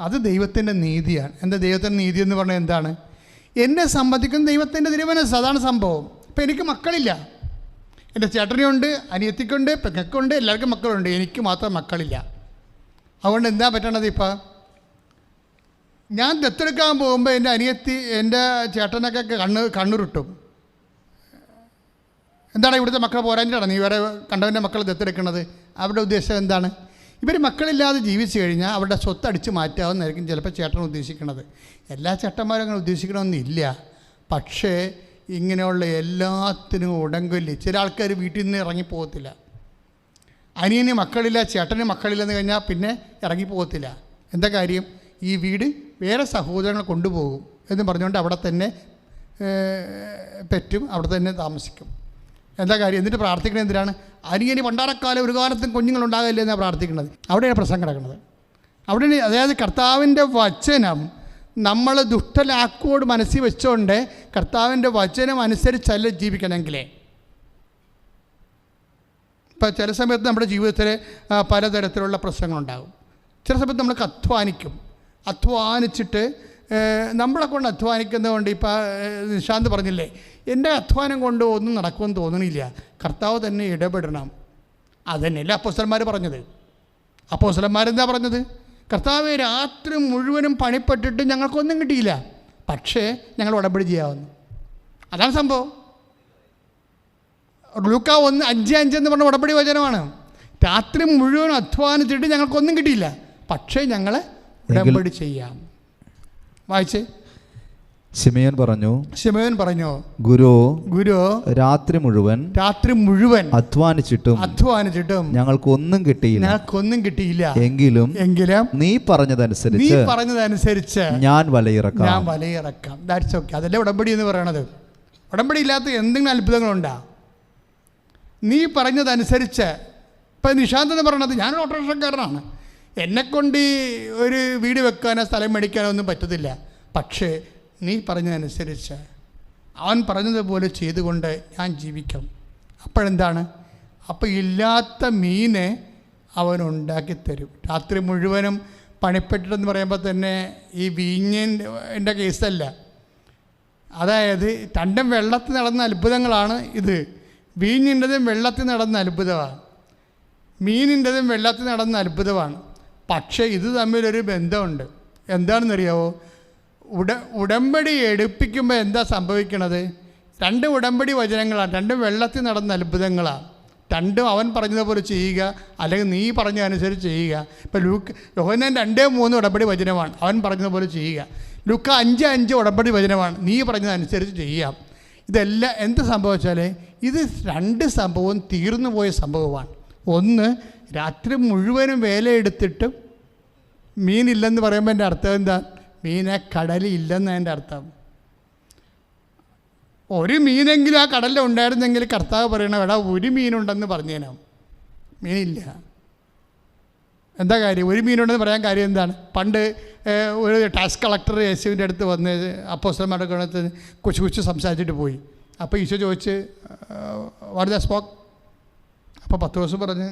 അത് ദൈവത്തിൻ്റെ നീതിയാണ്. എന്താ ദൈവത്തിൻ്റെ നീതി എന്ന് പറഞ്ഞാൽ എന്താണ്? എന്നെ സംബന്ധിക്കുന്ന ദൈവത്തിൻ്റെ തിരുമനസ്സ്. അതാണ് സംഭവം. ഇപ്പം എനിക്ക് മക്കളില്ല, എൻ്റെ ചേട്ടനുണ്ട്, അനിയത്തിക്കുണ്ട്, പെങ്ങൾക്കുണ്ട്, എല്ലാവർക്കും മക്കളുണ്ട്, എനിക്ക് മാത്രം മക്കളില്ല. അതുകൊണ്ട് എന്താ പറ്റണത്? ഇപ്പം ഞാൻ ദത്തെടുക്കാൻ പോകുമ്പോൾ എൻ്റെ അനിയത്തി എൻ്റെ ചേട്ടനൊക്കെ കണ്ണുരുട്ടും. എന്താണ് ഇവിടുത്തെ മക്കളെ പോരാഞ്ഞിട്ടാണ് നീ വേറെ കണ്ടവൻ്റെ മക്കളെ ദത്തെടുക്കുന്നത്? അവരുടെ ഉദ്ദേശം എന്താണ്? ഇവർ മക്കളില്ലാതെ ജീവിച്ചു കഴിഞ്ഞാൽ അവരുടെ സ്വത്ത് അടിച്ച് മാറ്റാവുന്നതായിരിക്കും ചിലപ്പോൾ ചേട്ടൻ ഉദ്ദേശിക്കുന്നത്. എല്ലാ ചേട്ടന്മാരും അങ്ങനെ ഉദ്ദേശിക്കണമെന്നില്ല. പക്ഷേ ഇങ്ങനെയുള്ള എല്ലാത്തിനും ഉടങ്കൊല്ലി ചില ആൾക്കാർ വീട്ടിൽ നിന്ന് ഇറങ്ങിപ്പോകത്തില്ല. അനിയന് മക്കളില്ല, ചേട്ടന് മക്കളില്ലെന്ന് കഴിഞ്ഞാൽ പിന്നെ ഇറങ്ങിപ്പോകത്തില്ല. എന്താ കാര്യം? ഈ വീട് വേറെ സഹോദരങ്ങൾ കൊണ്ടുപോകും എന്ന് പറഞ്ഞുകൊണ്ട് അവിടെ തന്നെ പെറ്റും, അവിടെ തന്നെ താമസിക്കും. എന്താ കാര്യം? എന്നിട്ട് പ്രാർത്ഥിക്കുന്നത് എന്തിനാണ്? അനിയന് പണ്ടാരക്കാലം ഒരു കാലത്തും കുഞ്ഞുങ്ങളുണ്ടാകില്ല എന്നാണ് പ്രാർത്ഥിക്കുന്നത്. അവിടെയാണ് പ്രശ്നം കിടക്കുന്നത്. അവിടെ അതായത് കർത്താവിൻ്റെ വചനം നമ്മൾ ദുഷ്ടലാക്കോട് മനസ്സിൽ വെച്ചുകൊണ്ട് കർത്താവിൻ്റെ വചനം അനുസരിച്ചല്ല ജീവിക്കണമെങ്കിലേ. ഇപ്പോൾ ചില സമയത്ത് നമ്മുടെ ജീവിതത്തിൽ പലതരത്തിലുള്ള പ്രശ്നങ്ങളുണ്ടാകും. ചില സമയത്ത് നമ്മൾ അധ്വാനിച്ചിട്ട് നമ്മളെ കൊണ്ട് അധ്വാനിക്കുന്നത് കൊണ്ട് ഇപ്പോൾ നിശാന്ത് പറഞ്ഞില്ലേ, എൻ്റെ അധ്വാനം കൊണ്ട് ഒന്നും നടക്കുമെന്ന് തോന്നണില്ല, കർത്താവ് തന്നെ ഇടപെടണം. അതന്നെയല്ല അപ്പോസ്തലന്മാർ പറഞ്ഞത്. അപ്പോസ്തലന്മാരെന്താ പറഞ്ഞത്? കർത്താവ് രാത്രി മുഴുവനും പണിപ്പെട്ടിട്ട് ഞങ്ങൾക്കൊന്നും കിട്ടിയില്ല, പക്ഷേ ഞങ്ങൾ ഉടമ്പടി ചെയ്യാവുന്നു. അതാണ് സംഭവം. ലൂക്ക 1:5 എന്ന് പറഞ്ഞ ഉടമ്പടി വചനമാണ്. രാത്രി മുഴുവൻ അധ്വാനിച്ചിട്ട് ഞങ്ങൾക്കൊന്നും കിട്ടിയില്ല, പക്ഷേ ഞങ്ങൾ ഉടമ്പടി ചെയ്യാം. വായിച്ചേ. ശിമയോൻ പറഞ്ഞു, ഗുരു രാത്രി മുഴുവൻ അധ്വാനിച്ചിട്ടും ഞങ്ങൾക്കൊന്നും കിട്ടിയില്ല. എങ്കിലും നീ പറഞ്ഞതനുസരിച്ച് ഞാൻ വലയിറക്കാം. That's okay. അതല്ലേ ഉടമ്പടി എന്ന് പറയണത്. ഉടമ്പടി ഇല്ലാത്ത എന്തെങ്കിലും അത്ഭുതങ്ങളുണ്ടാ? നീ പറഞ്ഞതനുസരിച്ച്. ഇപ്പം നിശാന്ത് എന്ന് പറയണത്, ഞാനൊരു ഓട്ടോറിക്ഷക്കാരനാണ്, എന്നെക്കൊണ്ട് ഒരു വീട് വെക്കാനോ സ്ഥലം മേടിക്കാനോ ഒന്നും പറ്റത്തില്ല, പക്ഷേ നീ പറഞ്ഞതനുസരിച്ച് അവൻ പറഞ്ഞതുപോലെ ചെയ്തുകൊണ്ട് ഞാൻ ജീവിക്കാം. അപ്പോഴെന്താണ്? അപ്പോൾ ഇല്ലാത്ത മീനെ അവൻ ഉണ്ടാക്കിത്തരും. രാത്രി മുഴുവനും പണിപ്പെട്ടിട്ടെന്ന് പറയുമ്പോൾ തന്നെ ഈ വീഞ്ഞിൻ്റെ കേസല്ല. അതായത് രണ്ടും വെള്ളത്തിൽ നടന്ന അത്ഭുതങ്ങളാണ് ഇത്. വീഞ്ഞിൻ്റെതും വെള്ളത്തിൽ നടന്ന അത്ഭുതമാണ്, മീനിൻ്റെതും വെള്ളത്തിൽ നടന്ന അത്ഭുതമാണ്. പക്ഷേ ഇത് തമ്മിലൊരു ബന്ധമുണ്ട്. എന്താണെന്നറിയാവോ? ഉടമ്പടി എടുപ്പിക്കുമ്പോൾ എന്താ സംഭവിക്കണത്? രണ്ട് ഉടമ്പടി വചനങ്ങളാണ്, രണ്ടും വെള്ളത്തിൽ നടന്ന അത്ഭുതങ്ങളാണ്. രണ്ടും അവൻ പറഞ്ഞതുപോലെ ചെയ്യുക, അല്ലെങ്കിൽ നീ പറഞ്ഞതനുസരിച്ച് ചെയ്യുക. ഇപ്പോൾ യോഹന്നാൻ 2:3 ഉടമ്പടി വചനമാണ്, അവൻ പറഞ്ഞതുപോലെ ചെയ്യുക. ലൂക്ക 5:5 ഉടമ്പടി വചനമാണ്, നീ പറഞ്ഞതനുസരിച്ച് ചെയ്യാം. ഇതെല്ലാം എന്ത് സംഭവിച്ചാൽ ഇത് രണ്ട് സംഭവവും തീർന്നു പോയ സംഭവമാണ്. ഒന്ന്, രാത്രി മുഴുവനും വേലയെടുത്തിട്ടും മീനില്ലെന്ന് പറയുമ്പോൾ എൻ്റെ അർത്ഥം എന്താ? മീനെ കടലിൽ ഇല്ലെന്ന് എൻ്റെ അർത്ഥം. ഒരു മീനെങ്കിലും ആ കടലിൽ ഉണ്ടായിരുന്നെങ്കിൽ കർത്താവ് പറയണം, എടാ ഒരു മീനുണ്ടെന്ന് പറഞ്ഞേനോ. മീനില്ല. എന്താ കാര്യം? ഒരു മീനുണ്ടെന്ന് പറയാൻ കാര്യം എന്താണ്? പണ്ട് ഒരു ടാക്സ് കളക്ടർ യേശുവിൻ്റെ അടുത്ത് വന്ന് അപ്പോസ്തലന്മാരുടെ അടുത്ത് കൊച്ചു സംസാരിച്ചിട്ട് പോയി. അപ്പോൾ ഈശോ ചോദിച്ച് വാട്ട് ദ സ്പോക്ക്? അപ്പോൾ പത്രോസ് പറഞ്ഞ്,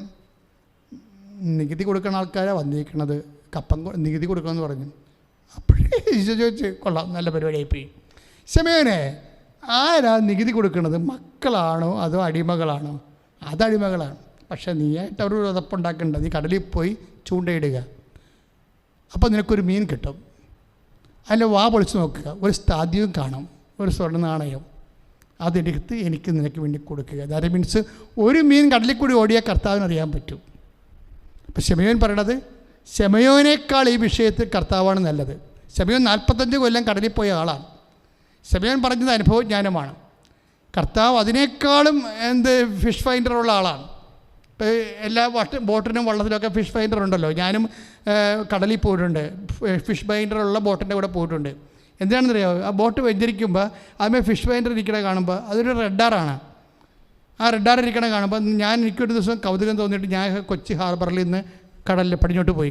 നികുതി കൊടുക്കുന്ന ആൾക്കാരാണ് വന്നിരിക്കണത്, നികുതി കൊടുക്കണമെന്ന് പറഞ്ഞു. അപ്പോഴേ ഈശോ ചോദിച്ച്, കൊള്ളാം, നല്ല പരിപാടിയായിപ്പോയി. ശമയോനെ, ആരാ നികുതി കൊടുക്കുന്നത്? മക്കളാണോ അതോ അടിമകളാണോ? അത് അടിമകളാണ്. പക്ഷേ നീയായിട്ട് അവർ ഉതപ്പുണ്ടാക്കേണ്ട, നീ കടലിൽ പോയി ചൂണ്ടയിടുക, അപ്പോൾ നിനക്കൊരു മീൻ കിട്ടും. അതിൻ്റെ വാ പൊളിച്ച് നോക്കുക, ഒരു സ്ഥാദ്യവും കാണും, ഒരു സ്വർണ്ണ നാണയം, അതെടുത്ത് എനിക്ക് നിനക്ക് വേണ്ടി കൊടുക്കുക. ദാറ്റ് മീൻസ് ഒരു മീൻ കടലിൽ കൂടി ഓടിയാൽ കർത്താവിന് അറിയാൻ പറ്റും. അപ്പം ശമയോൻ പറയണത്, ശമയോനേക്കാൾ ഈ വിഷയത്തിൽ കർത്താവാണ് നല്ലത്. ശമയോൻ 45 കൊല്ലം കടലിൽ പോയ ആളാണ്. ശമയോൻ പറഞ്ഞത് അനുഭവജ്ഞാനമാണ്. കർത്താവ് അതിനേക്കാളും ഫിഷ് ഫൈൻഡറുള്ള ആളാണ്. ഇപ്പോൾ എല്ലാ ബോട്ടിനും വള്ളത്തിലൊക്കെ ഫിഷ് ഫൈൻഡർ ഉണ്ടല്ലോ. ഞാനും കടലിൽ പോയിട്ടുണ്ട്, ഫിഷ് ഫൈൻഡറുള്ള ബോട്ടിൻ്റെ കൂടെ പോയിട്ടുണ്ട്. എന്താണെന്നറിയാമോ? ആ ബോട്ട് വെഞ്ചരിക്കുമ്പോൾ അതിന് ഫിഷ് ഫൈൻഡർ ഇരിക്കണ കാണുമ്പോൾ അതൊരു റെഡാറാണ്. ആ റെഡാർ ഇരിക്കണ കാണുമ്പോൾ എനിക്കൊരു ദിവസം കൗതുകം തോന്നിയിട്ട് ഞാൻ കൊച്ചി ഹാർബറിൽ നിന്ന് കടലിൽ പടിഞ്ഞോട്ട് പോയി,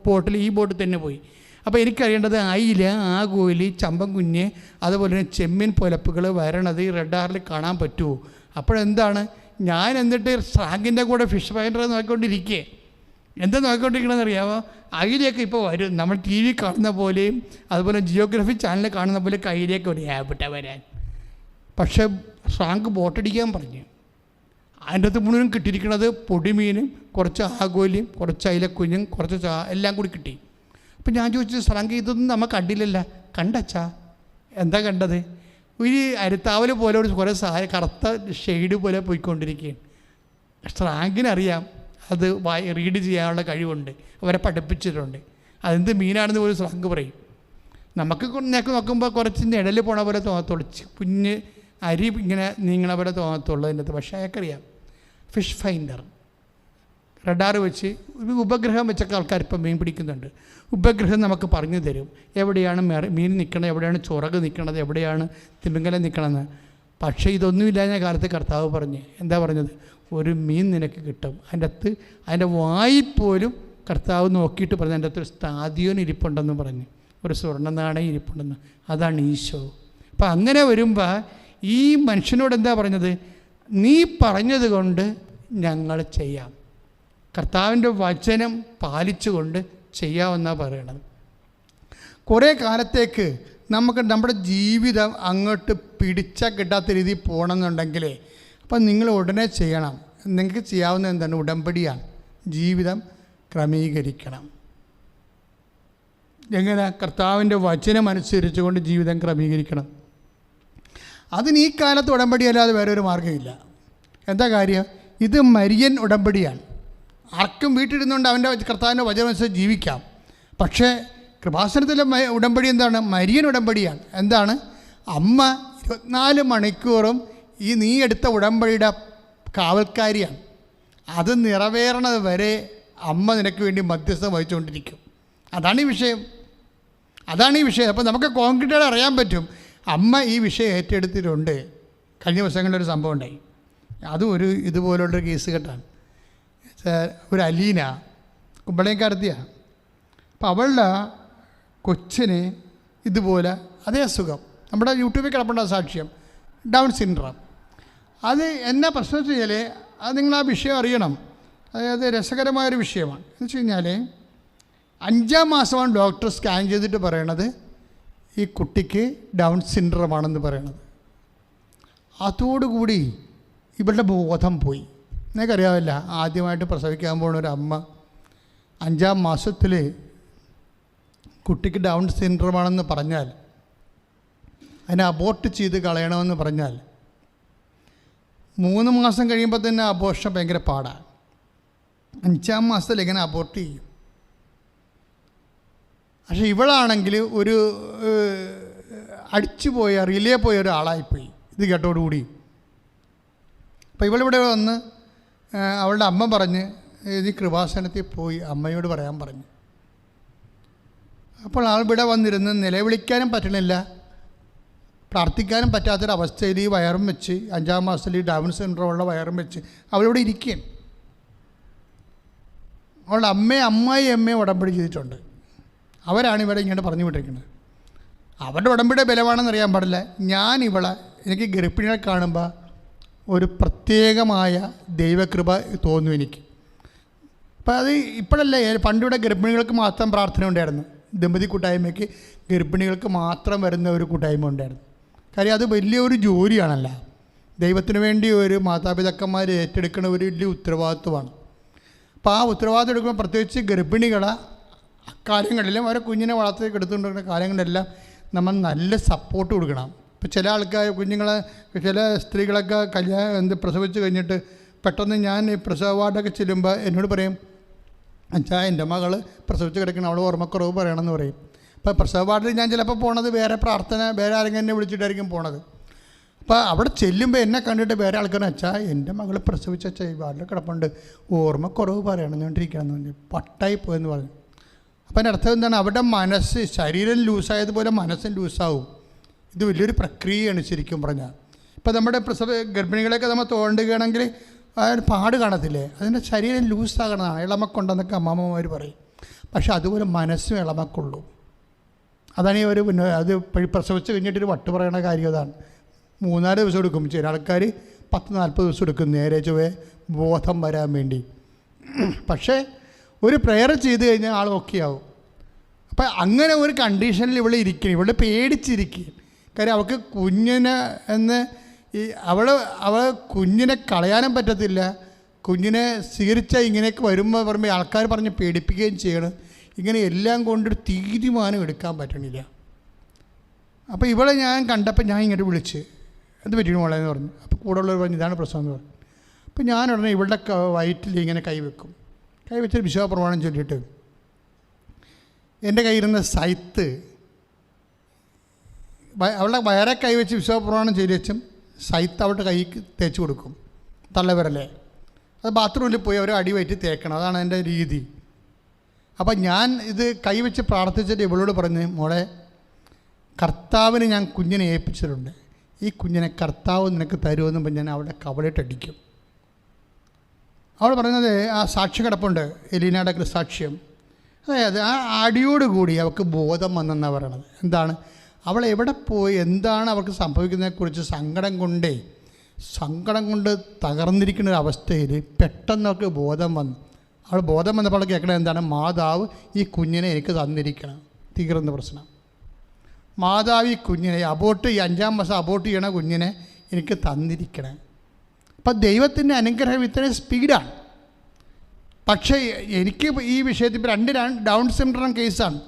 ബോട്ടിൽ ഈ ബോട്ടിൽ തന്നെ പോയി. അപ്പോൾ എനിക്കറിയേണ്ടത് അയില, ആകോലി, ചമ്പൻ കുഞ്ഞ്, അതുപോലെ തന്നെ ചെമ്മീൻ പുലപ്പുകൾ വരണത് ഈ റെഡാറിൽ കാണാൻ പറ്റുമോ? അപ്പോഴെന്താണ്, ഞാൻ എന്നിട്ട് സ്രാങ്കിൻ്റെ കൂടെ ഫിഷ് ഫൈൻഡർ നോക്കിക്കൊണ്ടിരിക്കുക. എന്താ നോക്കിക്കൊണ്ടിരിക്കണമെന്ന് അറിയാമോ? അയിലേക്ക് ഇപ്പോൾ വരും, നമ്മൾ TV കാണുന്ന പോലെയും അതുപോലെ ജിയോഗ്രഫി ചാനൽ കാണുന്ന പോലെ കയ്യിലേക്ക് ഒരു ആപ്പിട്ട വരാൻ. പക്ഷേ സ്രാങ്ക് ബോട്ടടിക്കാൻ പറഞ്ഞു. അതിൻ്റെ അകത്ത് മുഴുവൻ കിട്ടിയിരിക്കുന്നത് പൊടിമീനും കുറച്ച് ആകോലിയും കുറച്ച് അയിലക്കുഞ്ഞും കുറച്ച് എല്ലാം കൂടി കിട്ടി. അപ്പം ഞാൻ ചോദിച്ചു, സ്രാങ്ക് ഇതൊന്നും നമുക്ക് കണ്ടില്ലല്ലോ. കണ്ടച്ചാ? എന്താ കണ്ടത്? ഒരു അരിത്താവൽ പോലെ ഒരു കുറേ കറുത്ത ഷെയ്ഡ് പോലെ പോയിക്കൊണ്ടിരിക്കുകയാണ്. സ്രാങ്കിനറിയാം അത് റീഡ് ചെയ്യാനുള്ള കഴിവുണ്ട്, അവരെ പഠിപ്പിച്ചിട്ടുണ്ട്. അതെന്ത് മീനാണെന്ന് പോലും സ്രാങ്ക് പറയും. നമുക്ക് നോക്കുമ്പോൾ കുറച്ച് നിഴൽ പോണ പോലെ തോന്നത്തുള്ളൂ, കുഞ്ഞ് അരി ഇങ്ങനെ നീങ്ങണ പോലെ തോന്നത്തുള്ളൂ അതിൻ്റെ അകത്ത്. പക്ഷേ അയാൾക്കറിയാം. ഫിഷ് ഫൈൻഡർ റഡാർ വെച്ച് ഒരു ഉപഗ്രഹം വെച്ചൊക്കെ ആൾക്കാർ ഇപ്പം മീൻ പിടിക്കുന്നുണ്ട്. ഉപഗ്രഹം നമുക്ക് പറഞ്ഞു തരും എവിടെയാണ് മീൻ നിൽക്കണത്, എവിടെയാണ് ചൊറക് നിൽക്കണത്, എവിടെയാണ് തിമിംഗലം നിൽക്കണമെന്ന്. പക്ഷേ ഇതൊന്നുമില്ലാഞ്ഞ കാലത്ത് കർത്താവ് പറഞ്ഞ് എന്താ പറഞ്ഞത്? ഒരു മീൻ നിനക്ക് കിട്ടും. അതിൻ്റെ വായിൽ പോലും കർത്താവ് നോക്കിയിട്ട് പറഞ്ഞു, അതിൻ്റെ അകത്തൊരു സ്ഥാദ്യോൻ ഇരിപ്പുണ്ടെന്ന് പറഞ്ഞു, ഒരു സ്വർണ്ണ നാണയം ഇരിപ്പുണ്ടെന്ന്. അതാണ് ഈശോ. അപ്പം അങ്ങനെ വരുമ്പോൾ ഈ മനുഷ്യനോട് എന്താ പറഞ്ഞത്? നീ പറഞ്ഞത് കൊണ്ട് ഞങ്ങൾ ചെയ്യാം. കർത്താവിൻ്റെ വചനം പാലിച്ചുകൊണ്ട് ചെയ്യാമെന്നാണ് പറയണത്. കുറേ കാലത്തേക്ക് നമുക്ക് നമ്മുടെ ജീവിതം അങ്ങോട്ട് പിടിച്ചാൽ കിട്ടാത്ത രീതിയിൽ പോകണമെന്നുണ്ടെങ്കിൽ അപ്പം നിങ്ങൾ ഉടനെ ചെയ്യണം. നിങ്ങൾക്ക് ചെയ്യാവുന്ന എന്താണ്? ഉടമ്പടിയാണ്. ജീവിതം ക്രമീകരിക്കണം. എങ്ങനെ? കർത്താവിൻ്റെ വചനം അനുസരിച്ചുകൊണ്ട് ജീവിതം ക്രമീകരിക്കണം. അതിന് ഈ കാലത്ത് ഉടമ്പടി അല്ലാതെ വേറെ ഒരു മാർഗ്ഗമില്ല. എന്താ കാര്യം? ഇത് മരിയൻ ഉടമ്പടിയാണ്. ആർക്കും വീട്ടിലിരുന്നുകൊണ്ട് അവൻ്റെ കർത്താവിൻ്റെ വചനം അനുസരിച്ച് ജീവിക്കാം. പക്ഷേ കൃപാസനത്തിലെ ഉടമ്പടി എന്താണ്? മരിയൻ ഉടമ്പടിയാണ്. എന്താണ്? അമ്മ 24 മണിക്കൂറും ഈ നീ എടുത്ത ഉടമ്പടിയുടെ കാവൽക്കാരിയാണ്. അത് നിറവേറണത് വരെ അമ്മ നിനക്ക് വേണ്ടി മധ്യസ്ഥം വഹിച്ചുകൊണ്ടിരിക്കും. അതാണ് ഈ വിഷയം. അപ്പോൾ നമുക്ക് കോൺക്രീറ്റായിട്ട് അറിയാൻ പറ്റും അമ്മ ഈ വിഷയം ഏറ്റെടുത്തിട്ടുണ്ട്. കഴിഞ്ഞ ദിവസങ്ങളിലൊരു സംഭവം ഉണ്ടായി. അതും ഇതുപോലുള്ളൊരു കേസ് കെട്ടാണ്. ഒരു അലീന കുമ്പളേക്കാരത്തിയാണ്. അപ്പോൾ അവളുടെ കൊച്ചിന് ഇതുപോലെ അതേ അസുഖം, നമ്മുടെ യൂട്യൂബിൽ കിടപ്പുണ്ട സാക്ഷ്യം, ഡൗൺ സിൻഡ്രോം. അത് എന്നാ പ്രശ്നം വെച്ച് കഴിഞ്ഞാൽ, അത് നിങ്ങൾ ആ വിഷയം അറിയണം. അതായത് രസകരമായൊരു വിഷയമാണ്. എന്ന് വെച്ച് കഴിഞ്ഞാൽ 5-ാം മാസമാണ് ഡോക്ടർ സ്കാൻ ചെയ്തിട്ട് പറയണത് ഈ കുട്ടിക്ക് ഡൗൺ സിൻഡ്രോമാണെന്ന് പറയണത്. അതോടുകൂടി ഇവളുടെ ബോധം പോയി. നിങ്ങൾക്കറിയാമല്ല, ആദ്യമായിട്ട് പ്രസവിക്കാൻ പോകുന്ന ഒരു അമ്മ 5-ാം മാസത്തിൽ കുട്ടിക്ക് ഡൗൺ സിൻഡ്രോമാണെന്ന് പറഞ്ഞാൽ, അതിനെ അബോർട്ട് ചെയ്ത് കളയണമെന്ന് പറഞ്ഞാൽ 3 മാസം കഴിയുമ്പോൾ തന്നെ അബോർഷൻ ഭയങ്കര പാടാണ്. 5-ാം മാസത്തിൽ എങ്ങനെ അബോർട്ട് ചെയ്യും? പക്ഷേ ഇവളാണെങ്കിൽ ഒരു അടിച്ചുപോയ റിലേ പോയ ഒരാളായിപ്പോയി ഇത് കേട്ടോടുകൂടി. അപ്പോൾ ഇവളിവിടെ വന്ന് അവളുടെ അമ്മ പറഞ്ഞ് ഈ കൃപാസനത്തിൽ പോയി അമ്മയോട് പറയാൻ പറഞ്ഞു. അപ്പോൾ ആളിവിടെ വന്നിരുന്ന് നിലവിളിക്കാനും പറ്റണില്ല, പ്രാർത്ഥിക്കാനും പറ്റാത്തൊരവസ്ഥയിൽ ഈ വയറും വെച്ച് 5-ാം മാസത്തിൽ ഈ ഡൗൺ സിൻഡ്രോമുള്ള വയറും വെച്ച് അവളിവിടെ ഇരിക്കുകയും. അവളുടെ അമ്മായിയമ്മയെ ഉടമ്പടി ചെയ്തിട്ടുണ്ട്. അവരാണ് ഇവിടെ ഇങ്ങോട്ട് പറഞ്ഞു വിട്ടിരിക്കുന്നത്. അവരുടെ ഉടമ്പടിയുടെ ബലമാണെന്ന് അറിയാൻ പാടില്ല. എനിക്ക് ഗർഭിണികളെ കാണുമ്പോൾ ഒരു പ്രത്യേകമായ ദൈവകൃപ തോന്നും എനിക്ക്. അപ്പം അത് ഇപ്പോഴല്ല, പണ്ടിവിടെ ഗർഭിണികൾക്ക് മാത്രം പ്രാർത്ഥന ഉണ്ടായിരുന്നു. ദമ്പതി കൂട്ടായ്മയ്ക്ക് ഗർഭിണികൾക്ക് മാത്രം വരുന്ന ഒരു കൂട്ടായ്മ ഉണ്ടായിരുന്നു. കാര്യം അത് വലിയൊരു ജോലിയാണല്ല, ദൈവത്തിന് വേണ്ടി ഒരു മാതാപിതാക്കന്മാർ ഏറ്റെടുക്കുന്ന ഒരു വലിയ ഉത്തരവാദിത്വമാണ്. അപ്പോൾ ആ ഉത്തരവാദിത്വം എടുക്കുമ്പോൾ പ്രത്യേകിച്ച് ഗർഭിണികളെ അക്കാര്യങ്ങളിലും അവരെ കുഞ്ഞിനെ വളർത്തേക്ക് എടുത്തുകൊണ്ടിരിക്കുന്ന കാര്യങ്ങളിലെല്ലാം നമ്മൾ നല്ല സപ്പോർട്ട് കൊടുക്കണം. ഇപ്പോൾ ചില ആൾക്കാർ ചില സ്ത്രീകളൊക്കെ പ്രസവിച്ച് കഴിഞ്ഞിട്ട് പെട്ടെന്ന് ഞാൻ പ്രസവ വാർഡൊക്കെ ചെല്ലുമ്പോൾ എന്നോട് പറയും, അച്ഛാ എൻ്റെ മകൾ പ്രസവിച്ച് കിടക്കണം, അവൾ ഓർമ്മക്കുറവ് പറയണമെന്ന് പറയും. അപ്പോൾ പ്രസവ വാർഡിൽ ഞാൻ ചിലപ്പോൾ പോണത് വേറെ ആരെങ്കിലും എന്നെ വിളിച്ചിട്ടായിരിക്കും പോണത്. അപ്പോൾ അവിടെ ചെല്ലുമ്പോൾ എന്നെ കണ്ടിട്ട് വേറെ ആൾക്കാർ, അച്ഛാ എൻ്റെ മകൾ പ്രസവിച്ച ഈ വാർഡിൽ കിടപ്പുണ്ട്, ഓർമ്മക്കുറവ് പറയണമെന്നുകൊണ്ടിരിക്കണമെന്ന് പറഞ്ഞു, പട്ടായി പോയെന്ന് പറഞ്ഞു. അപ്പം അതിൻ്റെ അർത്ഥം എന്താണ്? അവരുടെ ശരീരം ലൂസായതുപോലെ മനസ്സും ലൂസാവും. ഇത് വലിയൊരു പ്രക്രിയയാണ് ശരിക്കും പറഞ്ഞാൽ. ഇപ്പോൾ നമ്മുടെ ഗർഭിണികളെയൊക്കെ നമ്മൾ തോണ്ടുകയാണെങ്കിൽ പാട് കാണത്തില്ലേ, അതിൻ്റെ ശരീരം ലൂസാകണതാണ്, ഇളമക്കുണ്ടെന്നൊക്കെ അമ്മാമ്മമാർ പറയും. പക്ഷെ അതുപോലെ മനസ്സും ഇളമക്കുള്ളൂ. അതാണ് അത് പ്രസവിച്ച് കഴിഞ്ഞിട്ടൊരു വട്ട് പറയണ കാര്യം. അതാണ് 3-4 ദിവസം എടുക്കും. ചില ആൾക്കാർ 10-40 ദിവസം എടുക്കും നേരെ ചൊവ്വേ ബോധം വരാൻ വേണ്ടി. പക്ഷേ ഒരു പ്രയർ ചെയ്ത് കഴിഞ്ഞാൽ ആൾ ഓക്കെ ആവും. അപ്പം അങ്ങനെ ഒരു കണ്ടീഷനിൽ ഇവള് പേടിച്ചിരിക്കും. കാര്യം അവൾക്ക് കുഞ്ഞിനെ അവൾ കുഞ്ഞിനെ കളയാനും പറ്റത്തില്ല. കുഞ്ഞിനെ സ്വീകരിച്ചാൽ ഇങ്ങനെയൊക്കെ വരുമ്പോൾ പറയുമ്പോൾ ആൾക്കാർ പറഞ്ഞ് പേടിപ്പിക്കുകയും ചെയ്യണം. ഇങ്ങനെ എല്ലാം കൊണ്ടൊരു തീരുമാനം എടുക്കാൻ പറ്റണില്ല. അപ്പോൾ ഇവളെ ഞാൻ കണ്ടപ്പോൾ ഞാൻ ഇങ്ങോട്ട് വിളിച്ച് എന്ത് പറ്റിയ മോളെന്ന് പറഞ്ഞു. അപ്പോൾ കൂടെ ഉള്ളവർ പറഞ്ഞു ഇതാണ് പ്രശ്നം എന്ന് പറഞ്ഞു. അപ്പോൾ ഞാൻ ഉടനെ ഇവളുടെ വയറ്റിൽ ഇങ്ങനെ കൈവെക്കും. കൈവച്ചൊരു വിശ്വാസപ്രമാണം ചൊല്ലിയിട്ട് എൻ്റെ കയ്യിരുന്ന സൈത്ത് അവളുടെ വയറെ കൈവച്ച് വിശ്വാസപ്രമാണം ചൊല്ലി വെച്ചും സൈത്ത് അവളുടെ കൈക്ക് തേച്ച് കൊടുക്കും, തള്ളവിരലേ. അത് ബാത്റൂമിൽ പോയി അവർ അടി വയറ്റി തേക്കണം, അതാണ് എൻ്റെ രീതി. അപ്പം ഞാൻ ഇത് കൈവച്ച് പ്രാർത്ഥിച്ചിട്ട് ഇവളോട് പറഞ്ഞ്, മോളെ കർത്താവിന് ഞാൻ കുഞ്ഞിനെ ഏൽപ്പിച്ചിട്ടുണ്ട്, ഈ കുഞ്ഞിനെ കർത്താവ് നിനക്ക് തരുമെന്ന് പറഞ്ഞ് ഞാൻ അവളുടെ കവളിട്ടടിക്കും. അവൾ പറഞ്ഞത് ആ സാക്ഷ്യം കിടപ്പുണ്ട്, എലീനയുടെ സാക്ഷ്യം. അതായത് ആ അടിയോടുകൂടി അവൾക്ക് ബോധം വന്നെന്നാണ് പറയണത്. എന്താണ് അവൾ എവിടെ പോയി, എന്താണ് അവൾക്ക് സംഭവിക്കുന്നതിനെക്കുറിച്ച് സങ്കടം കൊണ്ട് തകർന്നിരിക്കുന്ന ഒരു അവസ്ഥയിൽ പെട്ടെന്ന് അവൾക്ക് ബോധം വന്നു. അവൾ ബോധം വന്നപ്പോൾ അവൾ കേൾക്കണത് എന്താണ്? മാതാവ് ഈ കുഞ്ഞിനെ എനിക്ക് തന്നിരിക്കണം, തീർന്ന പ്രശ്നം. മാതാവ് ഈ കുഞ്ഞിനെ അബോർട്ട് ഈ 5-ാം മാസം അബോർട്ട് ചെയ്യണ കുഞ്ഞിനെ എനിക്ക് തന്നിരിക്കണേ. അപ്പം ദൈവത്തിൻ്റെ അനുഗ്രഹം ഇത്രയും സ്പീഡാണ്. പക്ഷേ എനിക്ക് ഈ വിഷയത്തിൽ ഇപ്പോൾ 2 ഡൗൺ സിൻഡ്രോം കേസാണ്.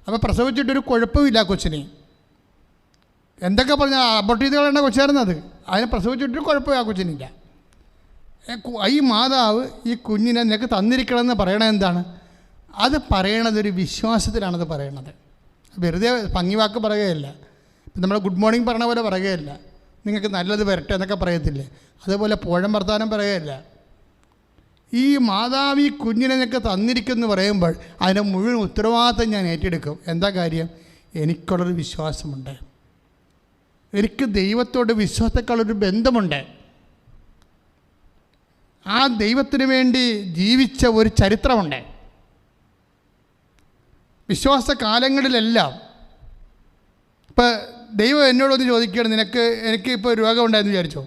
അപ്പോൾ പ്രസവിച്ചിട്ടൊരു കുഴപ്പമില്ല കൊച്ചിനെ. എന്തൊക്കെ പറഞ്ഞാൽ അബോർട്ട് ചെയ്ത് കളയേണ്ട കൊച്ചായിരുന്നത്, അതിനെ പ്രസവിച്ചിട്ടൊരു കുഴപ്പമില്ല ആ കൊച്ചിനില്ല. ഈ മാതാവ് ഈ കുഞ്ഞിനെ നിനക്ക് തന്നിരിക്കണമെന്ന് പറയണത് എന്താണ്? അത് പറയണത് ഒരു വിശ്വാസത്തിലാണത് പറയണത്. വെറുതെ ഭംഗിവാക്ക് പറയുകയല്ല. നമ്മൾ ഗുഡ് മോർണിംഗ് പറഞ്ഞ പോലെ പറയുകയല്ല, നിങ്ങൾക്ക് നല്ലത് വരട്ടെ എന്നൊക്കെ പറയത്തില്ലേ, അതുപോലെ പോഴം വർത്താനം പറയുകയല്ല. ഈ മാതാവ് ഈ കുഞ്ഞിനെ നിനക്ക് തന്നിരിക്കുമെന്ന് പറയുമ്പോൾ അതിൻ്റെ മുഴുവൻ ഉത്തരവാദിത്തം ഞാൻ ഏറ്റെടുക്കും. എന്താ കാര്യം? എനിക്കുള്ളൊരു വിശ്വാസമുണ്ട്, എനിക്ക് ദൈവത്തോട് വിശ്വാസത്തെക്കാളൊരു ബന്ധമുണ്ട്. ആ ദൈവത്തിന് വേണ്ടി ജീവിച്ച ഒരു ചരിത്രമുണ്ട്. വിശ്വാസ കാലങ്ങളിലെല്ലാം ഇപ്പം ദൈവം എന്നോടൊന്ന് ചോദിക്കുകയാണ്, എനിക്ക് ഇപ്പോൾ രോഗമുണ്ടായെന്ന് വിചാരിച്ചോ,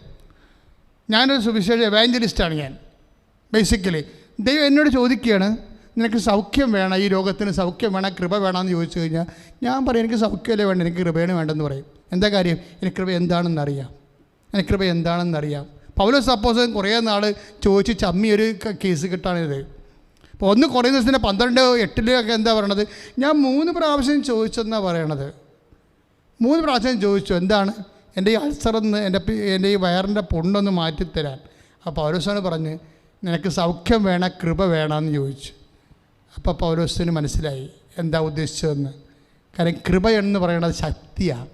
ഞാനൊരു സുവിശേഷ എവാഞ്ചലിസ്റ്റാണ് ഞാൻ ബേസിക്കലി. ദൈവം എന്നോട് ചോദിക്കുകയാണ്, നിനക്ക് സൗഖ്യം വേണം, ഈ രോഗത്തിന് സൗഖ്യം വേണം, കൃപ വേണമെന്ന് ചോദിച്ചു കഴിഞ്ഞാൽ ഞാൻ പറയും എനിക്ക് സൗഖ്യമല്ലേ വേണ്ട, എനിക്ക് കൃപയാണ് വേണ്ടെന്ന് പറയും. എന്താ കാര്യം? എനിക്ക് കൃപ എന്താണെന്നറിയാം, എനിക്ക് കൃപ എന്താണെന്നറിയാം. പൗലോസ് അപ്പോസ്തലൻ കുറേ നാൾ ചോദിച്ച് ചമ്മിയൊരു കേസ് കിട്ടാണിത്. അപ്പോൾ 1 കൊറിന്തോസിൻ്റെ 12:8 എന്താ പറയണത്? ഞാൻ 3 പ്രാവശ്യം ചോദിച്ചെന്നാണ് പറയണത്. 3 പ്രാവശ്യം ചോദിച്ചു, എന്താണ്? എൻ്റെ ഈ അൾസറെന്ന് എൻ്റെ ഈ വയറിൻ്റെ പുണ്ണൊന്ന് മാറ്റിത്തരാൻ. അപ്പോൾ പൗലോസാണ് പറഞ്ഞ് നിനക്ക് സൗഖ്യം വേണം, കൃപ വേണമെന്ന് ചോദിച്ചു. അപ്പോൾ പൗലോസിന് മനസ്സിലായി എന്താ ഉദ്ദേശിച്ചതെന്ന്. കാരണം കൃപ എന്ന് പറയുന്നത് ശക്തിയാണ്,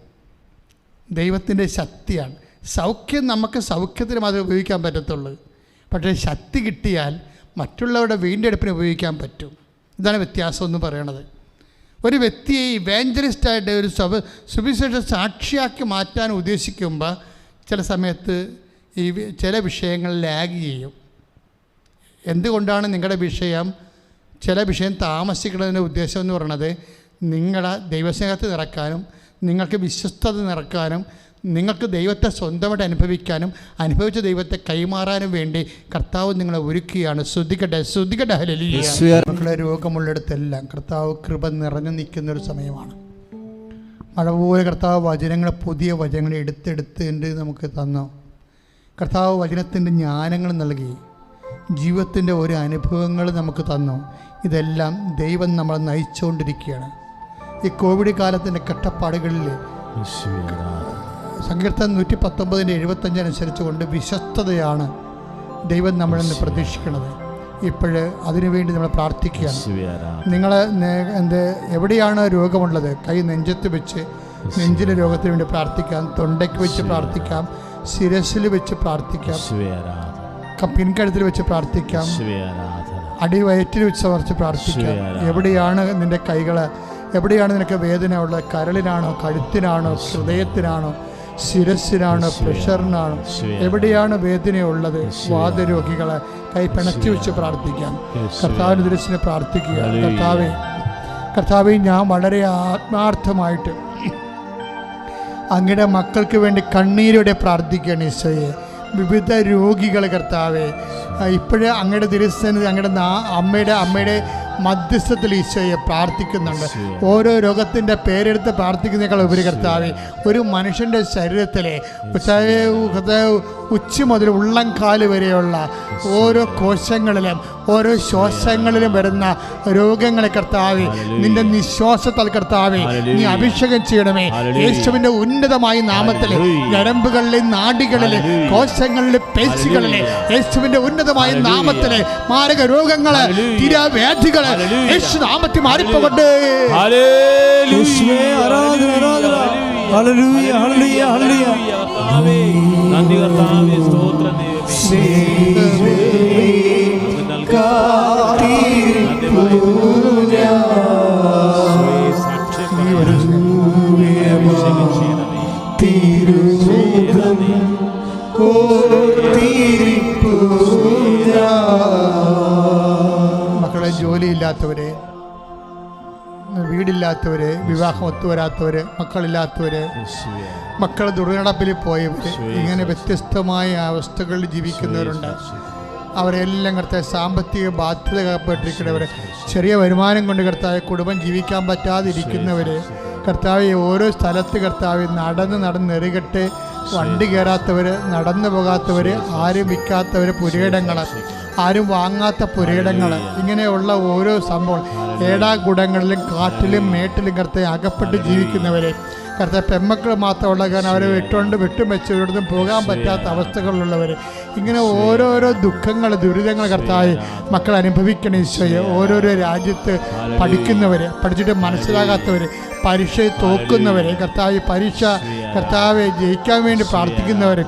ദൈവത്തിൻ്റെ ശക്തിയാണ്. സൗഖ്യം നമുക്ക് സൗഖ്യത്തിന് മാത്രമേ ഉപയോഗിക്കാൻ പറ്റത്തുള്ളൂ. പക്ഷേ ശക്തി കിട്ടിയാൽ മറ്റുള്ളവരുടെ വീണ്ടെടുപ്പിന് ഉപയോഗിക്കാൻ പറ്റും. ഇതാണ് വ്യത്യാസം എന്ന് പറയണത്. ഒരു വ്യക്തിയെ ഇവാഞ്ചലിസ്റ്റായിട്ട് ഒരു സുവിശേഷ സാക്ഷിയാക്കി മാറ്റാൻ ഉദ്ദേശിക്കുമ്പോൾ ചില സമയത്ത് ഈ ചില വിഷയങ്ങൾ ലാഗ് ചെയ്യും. എന്തുകൊണ്ടാണ് നിങ്ങളുടെ വിഷയം ചില വിഷയം താമസിക്കുന്നതിൻ്റെ ഉദ്ദേശം എന്ന് പറയുന്നത് നിങ്ങളുടെ ദൈവസ്നേഹത്തെ നിറക്കാനും നിങ്ങൾക്ക് വിശ്വസ്തത നിറക്കാനും നിങ്ങൾക്ക് ദൈവത്തെ സ്വന്തമായിട്ട് അനുഭവിക്കാനും അനുഭവിച്ച ദൈവത്തെ കൈമാറാനും വേണ്ടി കർത്താവ് നിങ്ങളെ ഒരുക്കുകയാണ്. ശ്രദ്ധിക്കട്ടെ ഹല്ലേലൂയ. മക്കളെ, രോഗമുള്ളിടത്തെല്ലാം കർത്താവ് കൃപ നിറഞ്ഞു നിൽക്കുന്നൊരു സമയമാണ്. മഴ പോലെ കർത്താവ് വചനങ്ങൾ, പുതിയ വചനങ്ങൾ എടുത്ത് നമുക്ക് തന്നു. കർത്താവ് വചനത്തിൻ്റെ ജ്ഞാനങ്ങൾ നൽകി, ജീവിതത്തിൻ്റെ ഓരോ അനുഭവങ്ങൾ നമുക്ക് തന്നു. ഇതെല്ലാം ദൈവം നമ്മളെ നയിച്ചുകൊണ്ടിരിക്കുകയാണ്. ഈ കോവിഡ് കാലത്തിൻ്റെ കഷ്ടപ്പാടുകളിൽ സങ്കീർത്തനം 119:75 അനുസരിച്ച് കൊണ്ട് വിശ്വസ്തതയാണ് ദൈവം നമ്മളിന്ന് പ്രതീക്ഷിക്കുന്നത്. ഇപ്പോഴ് അതിനുവേണ്ടി നമ്മൾ പ്രാർത്ഥിക്കുകയാണ്. നിങ്ങൾ എവിടെയാണ് രോഗമുള്ളത്, കൈ നെഞ്ചത്ത് വെച്ച് നെഞ്ചിലെ രോഗത്തിന് വേണ്ടി പ്രാർത്ഥിക്കാം, തൊണ്ടയ്ക്ക് വെച്ച് പ്രാർത്ഥിക്കാം, ശിരസിൽ വെച്ച് പ്രാർത്ഥിക്കാം, പിൻകഴുത്തിൽ വെച്ച് പ്രാർത്ഥിക്കാം, അടിവയറ്റിൽ വെച്ച് സമർപ്പിച്ച് പ്രാർത്ഥിക്കാം. എവിടെയാണ് നിൻ്റെ കൈകൾ, എവിടെയാണ് നിനക്ക് വേദന ഉള്ളത്? കരളിനാണോ, കഴുത്തിനാണോ, ഹൃദയത്തിനാണോ, ശിരസിനാണോ, പ്രഷറിനാണോ, എവിടെയാണ് വേദനയുള്ളത്? വാതരോഗികളെ കൈ പിണച്ചു വെച്ച് പ്രാർത്ഥിക്കാം. കർത്താവിൻ്റെ ദൃശ്യനെ പ്രാർത്ഥിക്കുക. കർത്താവേ, ഞാൻ വളരെ ആത്മാർത്ഥമായിട്ട് അങ്ങയുടെ മക്കൾക്ക് വേണ്ടി കണ്ണീരോടെ പ്രാർത്ഥിക്കുകയാണ് ഈശോയെ. വിവിധ രോഗികൾ കർത്താവേ, ഇപ്പോഴേ അങ്ങയുടെ തിരുസന്നിധി അങ്ങയുടെ അമ്മയുടെ മധ്യസ്ഥത്തിൽ ഈശോയെ പ്രാർത്ഥിക്കുന്നുണ്ട്. ഓരോ രോഗത്തിൻ്റെ പേരെടുത്ത് പ്രാർത്ഥിക്കുന്നതിനേക്കാൾ ഉപരി കർത്താവേ, ഒരു മനുഷ്യൻ്റെ ശരീരത്തിലെ ഉച്ച മുതൽ ഉള്ളംകാല് വരെയുള്ള ഓരോ കോശങ്ങളിലും ഓരോ ശ്വാസങ്ങളിലും വരുന്ന രോഗങ്ങളെ കർത്താവേ, നിന്റെ നിശ്വാസത്താൽ കർത്താവേ നീ അഭിഷേകം ചെയ്യണമേ. യേശുവിൻ്റെ ഉന്നതമായ നാമത്തിൽ ഞരമ്പുകളിലെ, നാഡികളിലെ, കോശങ്ങളിലെ, പേശികളിലെ യേശുവിൻ്റെ ഉന്നതമായ നാമത്തിലെ മാരക രോഗങ്ങള്, തിരവ്യാധികള് യേശു നാമത്തിൽ മാറിപ്പോകട്ടെ. നന്ദി കർത്താവേ, സ്തോത്രം മക്കളെ, ജോലിയില്ലാത്തവരെ, വീടില്ലാത്തവര്, വിവാഹം ഒത്തുവരാത്തവര്, മക്കളില്ലാത്തവര്, മക്കൾ ദുർനടപ്പിൽ പോയവര്, ഇങ്ങനെ വ്യത്യസ്തമായ അവസ്ഥകളിൽ ജീവിക്കുന്നവരുണ്ട്. അവരെല്ലാം കർത്താവ് സാമ്പത്തിക ബാധ്യതപ്പെട്ടിരിക്കുന്നവർ, ചെറിയ വരുമാനം കൊണ്ട് കർത്താവ് കുടുംബം ജീവിക്കാൻ പറ്റാതിരിക്കുന്നവർ, കർത്താവ് ഓരോ സ്ഥലത്ത് കർത്താവ് നടന്ന് നെറുകെട്ട് വണ്ടി കയറാത്തവർ, നടന്നു പോകാത്തവർ, ആരും വിൽക്കാത്തവർ, പുരയിടങ്ങൾ, ആരും വാങ്ങാത്ത പുരയിടങ്ങൾ, ഇങ്ങനെയുള്ള ഓരോ സംഭവം ഏടാകുടങ്ങളിലും കാട്ടിലും മേട്ടിലും കർത്താവ് അകപ്പെട്ട് ജീവിക്കുന്നവരെ കർത്താവ് പെമ്മക്കൾ മാത്രമുള്ള കാരണം അവരെ വിട്ടും വെച്ചവരോടൊന്നും പോകാൻ പറ്റാത്ത അവസ്ഥകളിലുള്ളവർ, ഇങ്ങനെ ഓരോരോ ദുഃഖങ്ങൾ ദുരിതങ്ങൾ കർത്താവ് മക്കൾ അനുഭവിക്കണം ഈശോയെ. ഓരോരോ രാജ്യത്ത് പഠിക്കുന്നവർ, പഠിച്ചിട്ട് മനസ്സിലാകാത്തവർ, പരീക്ഷ തോക്കുന്നവരെ കർത്താവ്, പരീക്ഷ കർത്താവെ ജയിക്കാൻ വേണ്ടി പ്രാർത്ഥിക്കുന്നവർ,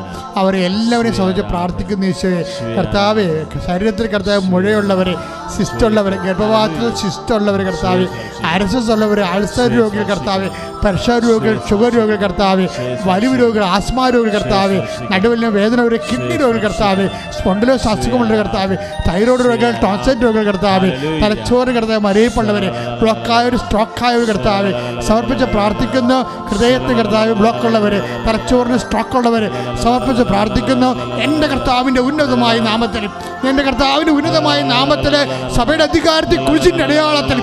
അവരെ എല്ലാവരെയും സംബന്ധിച്ച് പ്രാർത്ഥിക്കുന്ന ഈശോയെ. കർത്താവെ ശരീരത്തിൽ കർത്താവ് മുഴയുള്ളവർ, സിസ്റ്റുള്ളവർ, ഗർഭപാത്രത്തിൽ സിസ്റ്റുള്ളവർ കർത്താവ്, അരസസ് ഉള്ളവർ, അൾസർ രോഗികൾ കർത്താവ്, പ്രഷർ രോഗികൾ, ഷുഗർ രോഗികൾ കർത്താവ്, വലിവ് രോഗികൾ, ആസ്മ രോഗികൾ കർത്താവ്, നടുവിന് വേദന ഒരു കിഡ്നി രോഗികൾ കർത്താവ്, സ്പോണ്ടിലോസ് അസുഖമുള്ള കർത്താവ്, തൈറോയ്ഡ് രോഗികൾ, ടോൺസിൽ രോഗികൾ കർത്താവ്, തലച്ചോറ് കർത്താവ്, മരയിപ്പുള്ളവർ, ബ്ലോക്കായവർ, സ്ട്രോക്കായവർ കർത്താവ് സമർപ്പിച്ച് പ്രാർത്ഥിക്കുന്നു. ഹൃദയത്തിൽ കർത്താവ് ബ്ലോക്കുള്ളവർ, തലച്ചോറിന് സ്ട്രോക്കുള്ളവർ സമർപ്പിച്ച് പ്രാർത്ഥിക്കുന്നു. എൻ്റെ കർത്താവിൻ്റെ ഉന്നതമായ നാമത്തിൽ, എൻ്റെ കർത്താവിൻ്റെ ഉന്നതമായ നാമത്തിൽ, സഭയുടെ അധികാരത്തിൽ, കുരിശിൻ്റെ അടയാളത്തിൽ,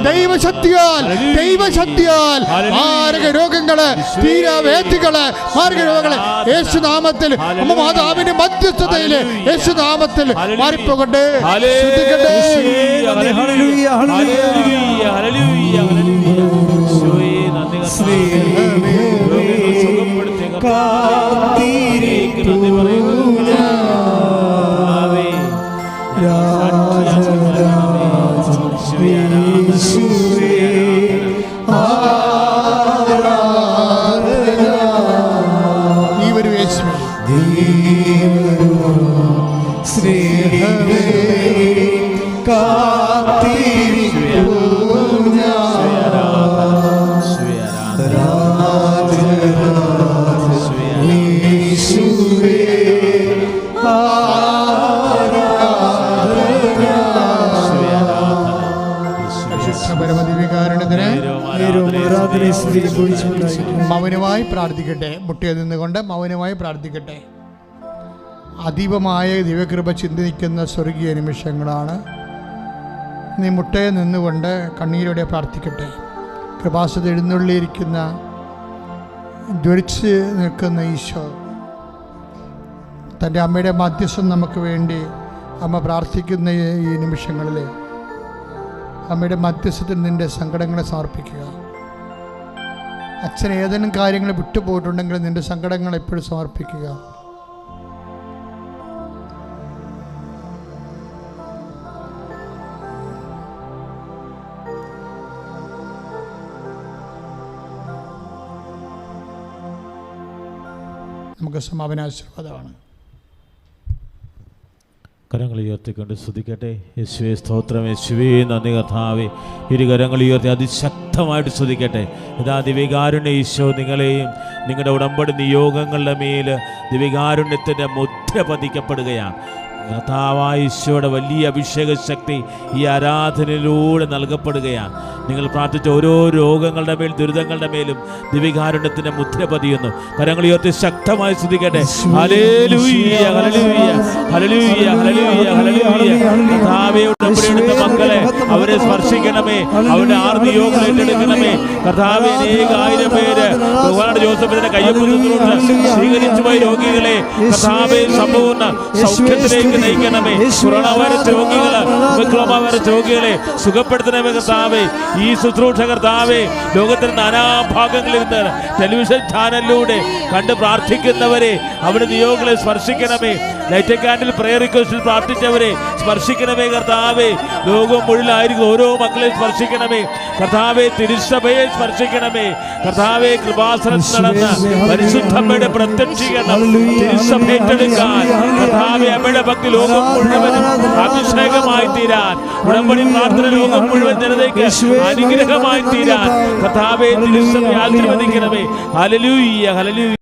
ദൈവശക്തിയാൽ മാരക രോഗങ്ങള്, തീരാവേദികള്, മാരക രോഗങ്ങള് യേശുനാമത്തിൽ, അമ്മ മാതാവിന്റെ മധ്യസ്ഥതയില് യേശുനാമത്തിൽ മാറിപ്പോകട്ടെ. മൗനമായി പ്രാർത്ഥിക്കട്ടെ. മുട്ടിൽ നിന്നുകൊണ്ട് മൗനമായി പ്രാർത്ഥിക്കട്ടെ. അതീവമായ ദിവ്യകൃപ ചിന്തിക്കുന്ന സ്വർഗീയ നിമിഷങ്ങളാണ്. നീ മുട്ടയിൽ നിന്നുകൊണ്ട് കണ്ണീരോടെ പ്രാർത്ഥിക്കട്ടെ. കൃപാസന എഴുന്നള്ളിയിരിക്കുന്ന ജ്വലിച്ച് നിൽക്കുന്ന ഈശോ തൻ്റെ അമ്മയുടെ മധ്യസ്ഥം നമുക്ക് വേണ്ടി അമ്മ പ്രാർത്ഥിക്കുന്ന ഈ നിമിഷങ്ങളിൽ അമ്മയുടെ മധ്യസ്ഥത്തിൽ നിൻ്റെ സങ്കടങ്ങളെ സമർപ്പിക്കുക. അച്ഛൻ ഏതെങ്കിലും കാര്യങ്ങൾ വിട്ടുപോയിട്ടുണ്ടെങ്കിൽ നിൻ്റെ സങ്കടങ്ങൾ എപ്പോഴും സമർപ്പിക്കുക. നമുക്ക് സമാപനാശീർവാദമാണ്. കരങ്ങൾ ഉയർത്തിക്കൊണ്ട് സ്തുതിക്കട്ടെ. യേശുവേ സ്തോത്രം, യേശുവേ നന്ദി കർത്താവേ. ഇരു കരങ്ങൾ ഉയർത്തി അതിശക്തമായിട്ട് സ്തുതിക്കട്ടെ. ഇതാ ദിവികാരുണ്യ ഈശോ നിങ്ങളെയും നിങ്ങളുടെ ഉടമ്പടി നിയോഗങ്ങളുടെ മേൽ ദിവികാരുണ്യത്തിൻ്റെ മുദ്ര പതിക്കപ്പെടുകയാണ്. കർത്താവായ ഈശോയുടെ വലിയ അഭിഷേക ശക്തി ഈ ആരാധനയിലൂടെ നൽകപ്പെടുകയാണ്. നിങ്ങൾ പ്രാർത്ഥിച്ച ഓരോ രോഗങ്ങളുടെ മേൽ, ദുരിതങ്ങളുടെ മേലും ദിവികാരുണ്യത്തിന്റെ മുദ്ര പതിയുന്നു. കരങ്ങൾ ഉയർത്തി ശക്തമായി സ്തുതിക്കട്ടെ. Hallelujah, hallelujah, hallelujah, hallelujah, hallelujah. കർത്താവേ ഉടമ്പടിയെടുത്ത മക്കളെ അവരെ സ്പർശിക്കണമേ, അവരുടെ ആർനിയോഗങ്ങൾ ഏറ്റെടുക്കണമേ. കർത്താവേ അനേകായിരം പേര് ബഹുമാനപ്പെട്ട ജോസഫിന്റെ കയ്യൊപ്പുറത്തിലൂടെ സ്വീകരിച്ചു പോയ രോഗികളെ കർത്താവേ സമ്പൂർണ്ണ സൗഖ്യത്തിലേക്ക് നയിക്കണമേ. കൊറോണ വൈറസ് രോഗികള്, ഒമിക്രോൺ വൈറസ് രോഗികളെ സുഖപ്പെടുത്തണമേ കർത്താവേ. ഈ ശുശ്രൂഷ കർത്താവേ ലോകത്തിന്റെ നാനാഭാഗങ്ങളിൽ നിന്ന് ടെലിവിഷൻ ചാനലിലൂടെ കണ്ട് പ്രാർത്ഥിക്കുന്നവരെ അവരുടെ നിയോഗങ്ങളെ സ്പർശിക്കണമേ. ലൈറ്റ് ക്യാൻഡിൽ പ്രയർ റിക്വസ്റ്റിൽ പ്രാർത്ഥിച്ചവരെ സ്പർശിക്കണമേ കർത്താവേ. ലോകം മുഴുവനായിരിക്കും ഓരോ മക്കളെ സ്പർശിക്കണമേ കർത്താവേ. തിരുസഭയെ സ്പർശിക്കണമേ കർത്താവേ. കൃപാസനത്തിൽ നടന്ന് പരിശുദ്ധമ്മയുടെ പ്രത്യക്ഷീകരണം തിരുസഭ ഏറ്റെടുക്കാൻ കർത്താവേ. അമ്മയുടെ ഭക്തി ലോകം മുഴുവനും അഭിഷേകമായി തീരാൻ, ഉടമ്പടി പ്രാർത്ഥന ലോകം മുഴുവൻ ജനതയ്ക്ക് അനുഗ്രഹമായി തീരാൻ കർത്താവേ തിരുസഭയെ ആശീർവദിക്കണമേ. Hallelujah, hallelujah.